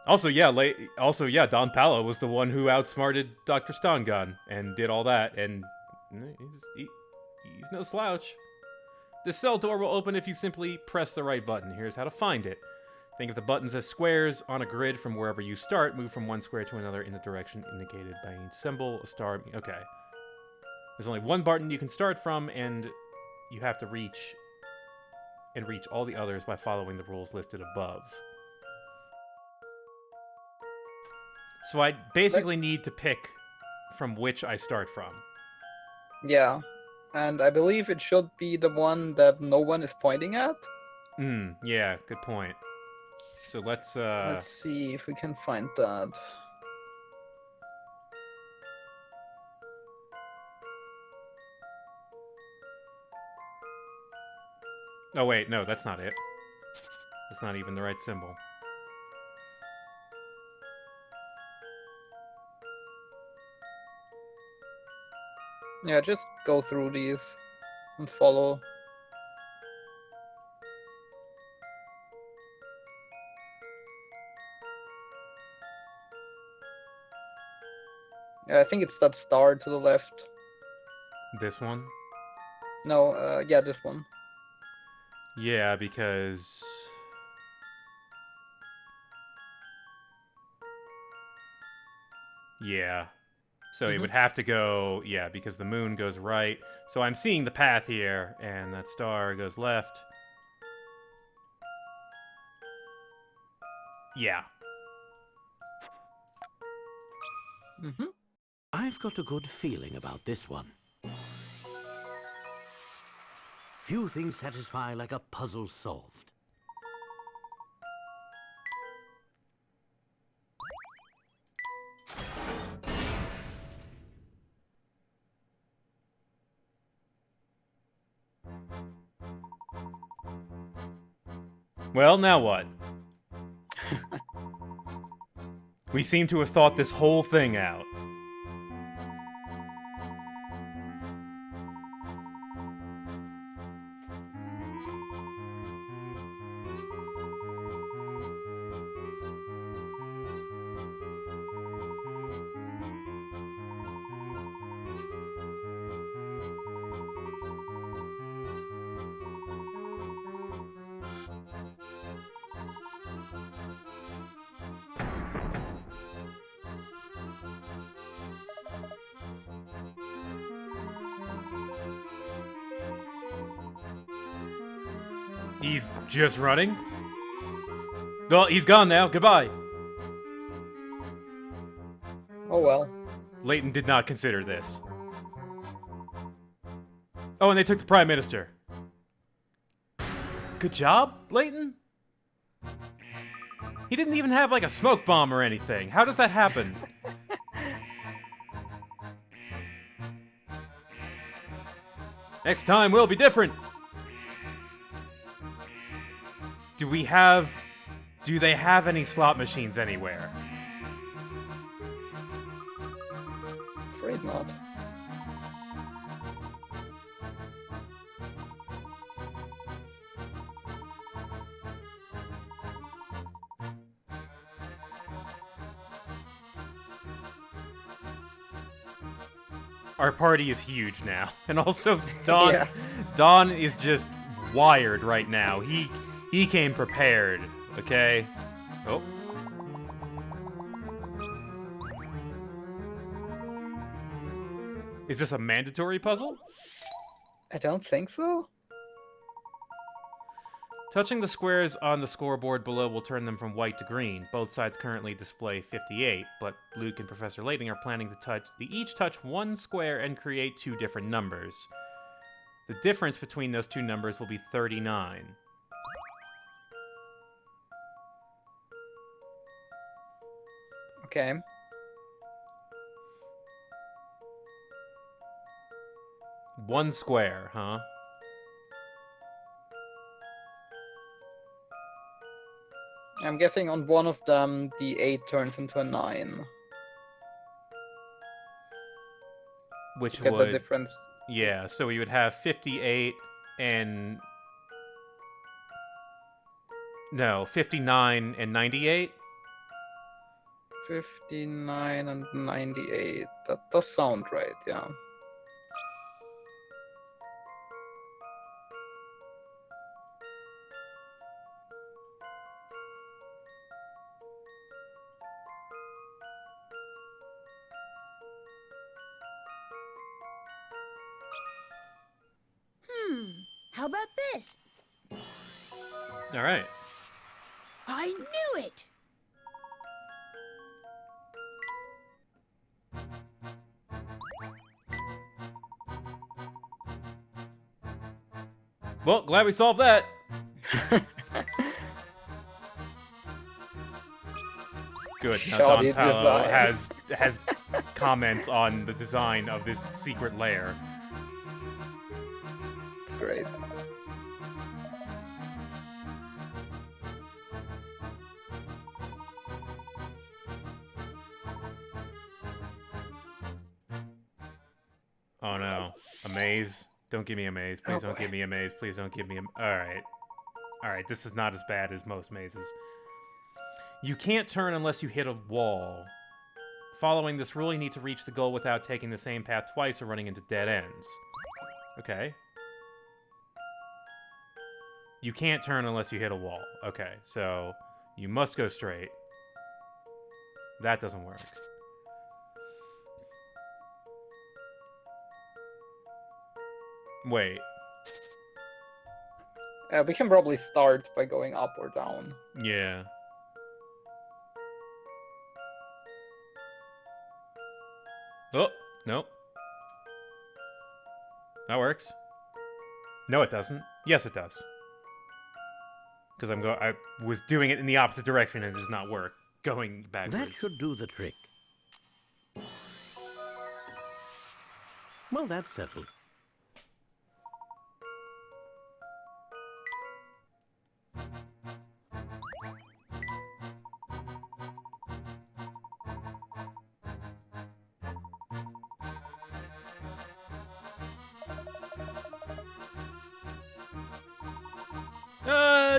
Also, Don Paolo was the one who outsmarted Dr. Stongun and did all that, and he's no slouch. This cell door will open if you simply press the right button. Here's how to find it. Think of the buttons as squares on a grid from wherever you start. Move from one square to another in the direction indicated by each symbol. A star. Okay. There's only one button you can start from, and you have to reach all the others by following the rules listed above. So I basically need to pick from which I start from. Yeah, and I believe it should be the one that no one is pointing at. Yeah, good point. So let's see if we can find that. Oh wait, no, that's not it. That's not even the right symbol. Yeah, just go through these and follow. Yeah, I think it's that star to the left. This one? No, yeah, this one. Yeah, because... Yeah. So it would have to go, yeah, because the moon goes right. So I'm seeing the path here, and that star goes left. Yeah. I've got a good feeling about this one. Few things satisfy like a puzzle solved. Well, now what? We seem to have thought this whole thing out. He's just running? Well, he's gone now. Goodbye. Oh well. Layton did not consider this. Oh, and they took the Prime Minister. Good job, Layton? He didn't even have, like, a smoke bomb or anything. How does that happen? Next time will be different. Do they have any slot machines anywhere? Afraid not. Our party is huge now. And also, Don, Yeah. Don is just wired right now. He came prepared, okay? Oh. Is this a mandatory puzzle? I don't think so. Touching the squares on the scoreboard below will turn them from white to green. Both sides currently display 58, but Luke and Professor Layton are planning to each touch one square and create two different numbers. The difference between those two numbers will be 39. Okay. One square, huh? I'm guessing on one of them, the 8 turns into a 9. Which Get the would... difference. Yeah, so we would have 58 and... No, 59 and 98? 59 and 98. That does sound right, yeah. How about this? All right. I knew it! Well, glad we solved that. Good. Now Don Shoddy Paolo design. has comments on the design of this secret lair. It's great. Oh no. A maze? Don't give me a maze. Please don't give me a maze. Please don't give me a... Alright. Alright, this is not as bad as most mazes. You can't turn unless you hit a wall. Following this rule, you need to reach the goal without taking the same path twice or running into dead ends. Okay. You can't turn unless you hit a wall. Okay, so you must go straight. That doesn't work. Wait. We can probably start by going up or down. Yeah. Oh, no. That works. No, it doesn't. Yes, it does. Because I was doing it in the opposite direction and it does not work. Going backwards. That should do the trick. Well, that's settled.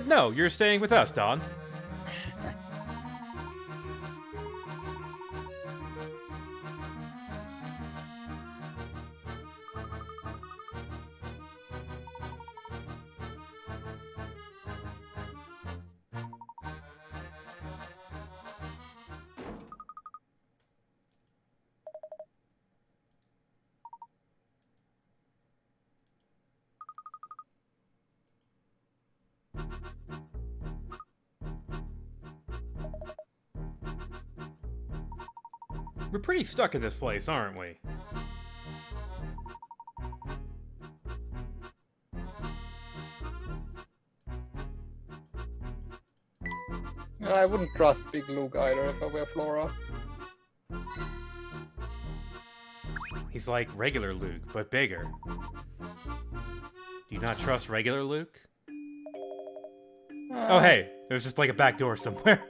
No, you're staying with us, Don. We're pretty stuck in this place, aren't we? I wouldn't trust Big Luke either if I were Flora. He's like regular Luke, but bigger. Do you not trust regular Luke? Oh, hey, there's just like a back door somewhere.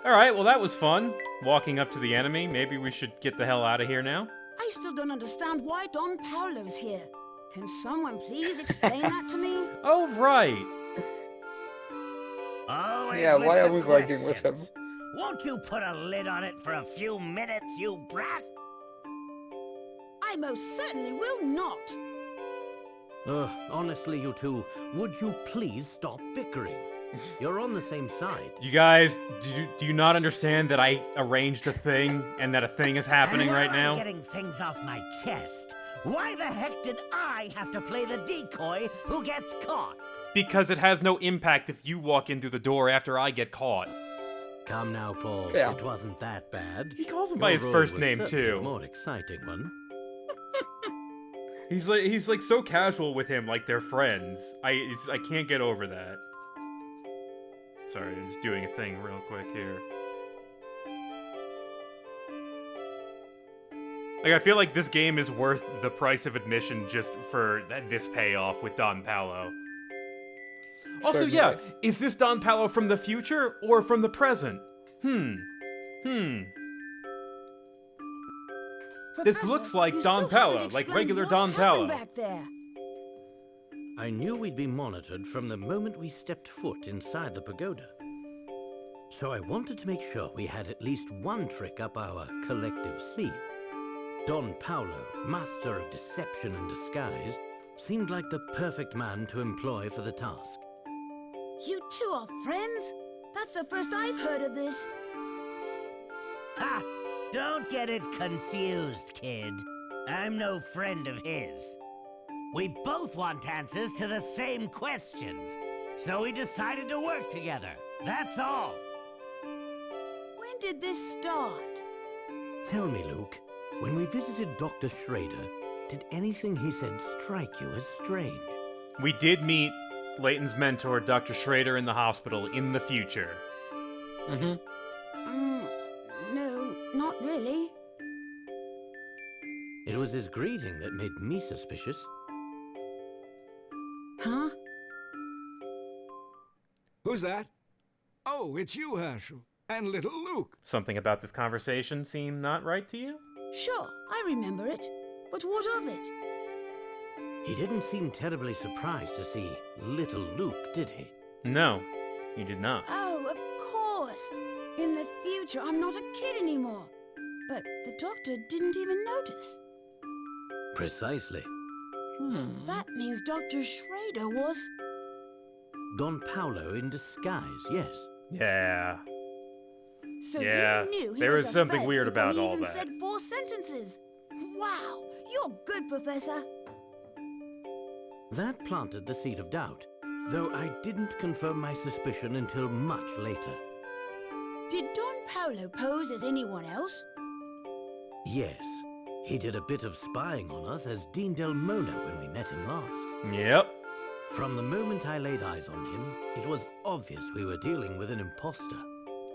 Alright, well that was fun. Walking up to the enemy. Maybe we should get the hell out of here now. I still don't understand why Don Paolo's here. Can someone please explain that to me? Oh, right. Always Yeah, with why the are we working with him? questions. Won't you put a lid on it for a few minutes, you brat? I most certainly will not. Honestly, you two, would you please stop bickering? You're on the same side. You guys, do you not understand that I arranged a thing and that a thing is happening And right while I'm now? getting things off my chest. Why the heck did I have to play the decoy who gets caught? Because it has no impact if you walk in through the door after I get caught. Come now, Paul. Yeah. It wasn't that bad. He calls him by his Your first role was name, certainly too. a more exciting one. He's like so casual with him, like they're friends. I can't get over that. Sorry, I'm just doing a thing real quick here. Like, I feel like this game is worth the price of admission just for this payoff with Don Paolo. Also, Certainly. yeah, is this Don Paolo from the future or from the present? This Professor, looks like you Don still Paolo, haven't like explained regular what Don happened Paolo. back there. I knew we'd be monitored from the moment we stepped foot inside the pagoda. So I wanted to make sure we had at least one trick up our collective sleeve. Don Paolo, master of deception and disguise, seemed like the perfect man to employ for the task. You two are friends? That's the first I've heard of this. Ha! Don't get it confused, kid. I'm no friend of his. We both want answers to the same questions, so we decided to work together. That's all. When did this start? Tell me, Luke, when we visited Dr. Schrader, did anything he said strike you as strange? We did meet Layton's mentor, Dr. Schrader, in the hospital in the future. No, not really. It was his greeting that made me suspicious. Huh? Who's that? Oh, it's you, Herschel. And little Luke. Something about this conversation seem not right to you? Sure, I remember it. But what of it? He didn't seem terribly surprised to see little Luke, did he? No, you did not. Oh, of course. In the future, I'm not a kid anymore. But the doctor didn't even notice. Precisely. That means Dr. Schrader was... Don Paolo in disguise, yes. Yeah. So Yeah, he knew he there was is a something fed weird before about he all even that. said 4 sentences. Wow, you're good, Professor. That planted the seed of doubt, though I didn't confirm my suspicion until much later. Did Don Paolo pose as anyone else? Yes, he did a bit of spying on us as Dean Del Mono when we met him last. Yep. From the moment I laid eyes on him, it was obvious we were dealing with an imposter.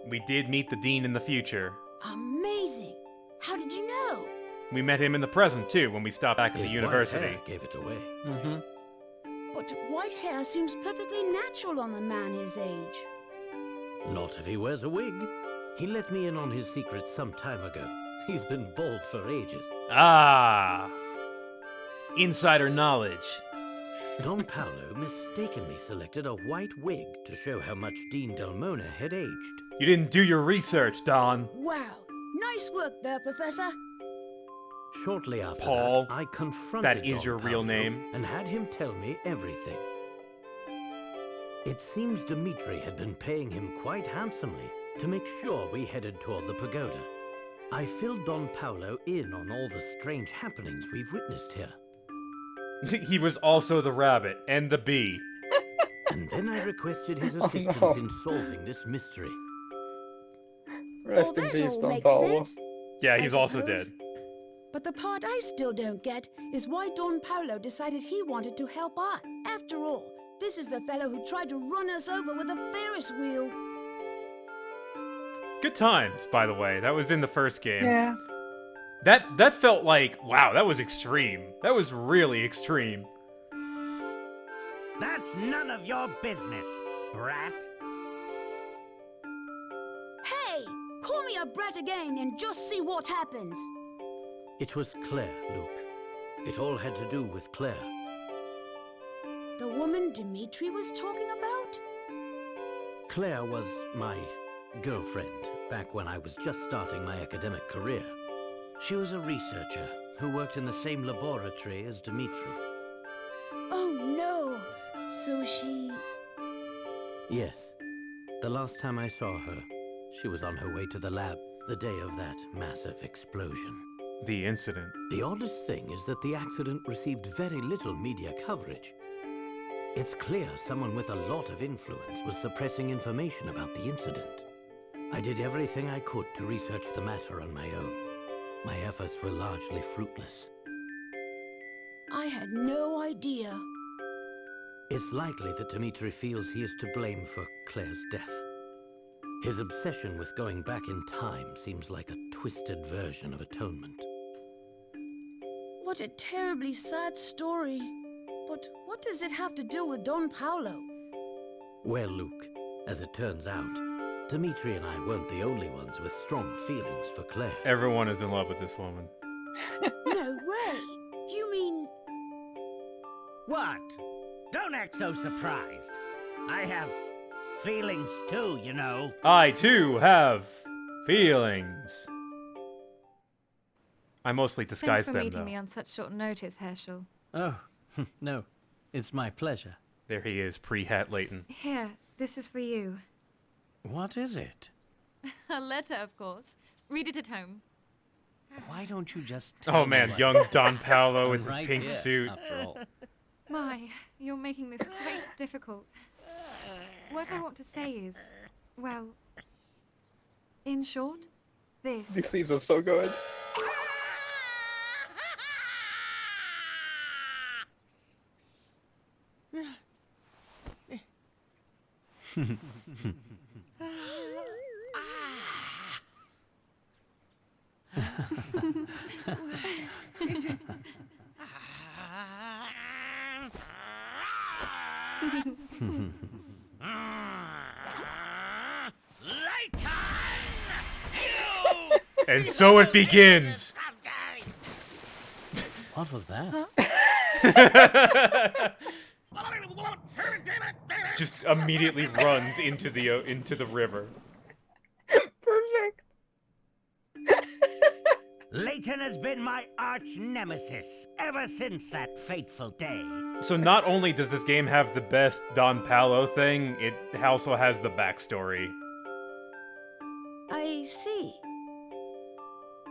We did meet the Dean in the future. Amazing. How did you know? We met him in the present, too, when we stopped back at His the university. white hair gave it away. Mm-hmm. But white hair seems perfectly natural on a man his age. Not if he wears a wig. He let me in on his secret some time ago. He's been bald for ages. Ah! Insider knowledge. Don Paolo mistakenly selected a white wig to show how much Dean Del Mono had aged. You didn't do your research, Don. Wow, nice work there, Professor. Shortly after Paul, that, I confronted that is Don your real Paolo name. and had him tell me everything. It seems Dmitri had been paying him quite handsomely to make sure we headed toward the pagoda. I filled Don Paolo in on all the strange happenings we've witnessed here. He was also the rabbit and the bee. And then I requested his Oh, assistance no. in solving this mystery. Rest Well, in that peace, all Don makes Paolo. sense. Yeah, I he's also suppose. dead. But the part I still don't get is why Don Paolo decided he wanted to help us. After all, this is the fellow who tried to run us over with a Ferris wheel. Good times, by the way. That was in the first game. Yeah. That felt like, wow, that was extreme. That was really extreme. That's none of your business, brat. Hey, call me a brat again and just see what happens. It was Claire, Luke. It all had to do with Claire. The woman Dmitri was talking about? Claire was my girlfriend back when I was just starting my academic career. She was a researcher who worked in the same laboratory as Dmitri. Oh no, so she... Yes. The last time I saw her, she was on her way to the lab the day of that massive explosion. The incident. The oddest thing is that the accident received very little media coverage. It's clear someone with a lot of influence was suppressing information about the incident. I did everything I could to research the matter on my own. My efforts were largely fruitless. I had no idea. It's likely that Dmitri feels he is to blame for Claire's death. His obsession with going back in time seems like a twisted version of atonement. What a terribly sad story. But what does it have to do with Don Paolo? Well, Luke, as it turns out, Dmitri and I weren't the only ones with strong feelings for Claire. Everyone is in love with this woman. No way. You mean... What? Don't act so surprised. I have feelings too, you know. I, too, have feelings. I mostly disguise Thanks for them, meeting though. me on such short notice, Herschel. Oh, no. It's my pleasure. There he is, pre-hat Layton. Here, this is for you. What is it? A letter, of course. Read it at home. Why don't you just Oh tell me man, what- young Don Paolo I'm with his right pink here, suit. After all. My, you're making this quite difficult. What I want to say is, well, in short, this. These scenes are so good. Layton! You! And so it begins. What was that? Just immediately runs into the river. Perfect. Layton has been my arch nemesis ever since that fateful day. So not only does this game have the best Don Paolo thing, it also has the backstory. I see.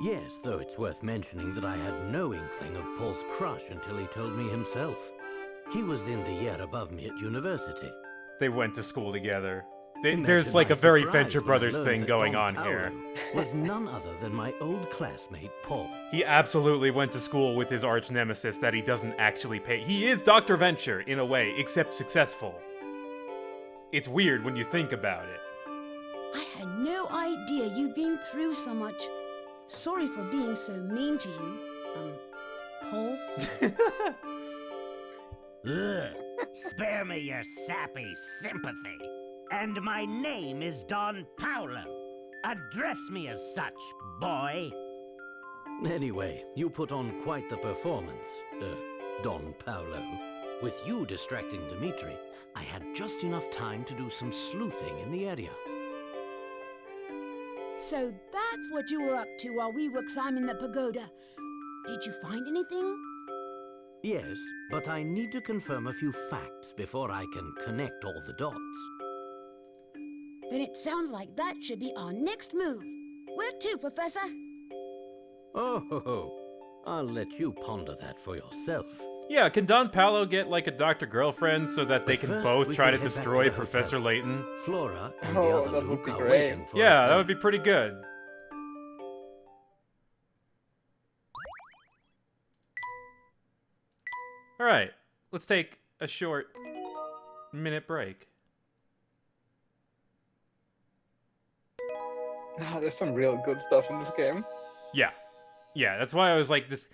Yes, though it's worth mentioning that I had no inkling of Paul's crush until he told me himself. He was in the year above me at university. They went to school together. Imagine There's like my a very surprise Venture when I Brothers learned thing that going Don on Paolo here. was none other than my old classmate, Paul. He absolutely went to school with his arch nemesis that he doesn't actually pay. He is Dr. Venture, in a way, except successful. It's weird when you think about it. I had no idea you'd been through so much. Sorry for being so mean to you, Paul. Ugh. Spare me your sappy sympathy. And my name is Don Paolo. Address me as such, boy. Anyway, you put on quite the performance, Don Paolo. With you distracting Dmitri, I had just enough time to do some sleuthing in the area. So that's what you were up to while we were climbing the pagoda. Did you find anything? Yes, but I need to confirm a few facts before I can connect all the dots. Then it sounds like that should be our next move. Where to, Professor? Oh, I'll let you ponder that for yourself. Yeah, can Don Paolo get like a Dr. Girlfriend so that they But can first, both we try to should head back destroy to the Professor hotel. Layton? Flora and Oh, the other that would Luke be are great. waiting for us Yeah, that there. would be pretty good. Alright, let's take a short minute break. There's some real good stuff in this game. Yeah, that's why I was like, this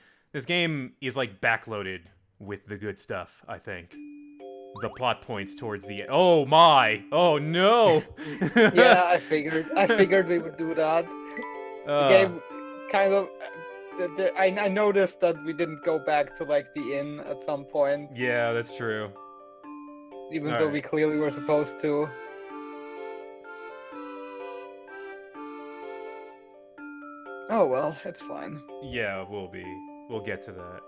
game is like backloaded with the good stuff, I think. The plot points towards the end. Oh my! Oh no! Yeah, I figured we would do that. The game kind of... I noticed that we didn't go back to like the inn at some point, Yeah, that's true. even though we Alright. clearly were supposed to. Oh well, it's fine. Yeah, we'll get to that.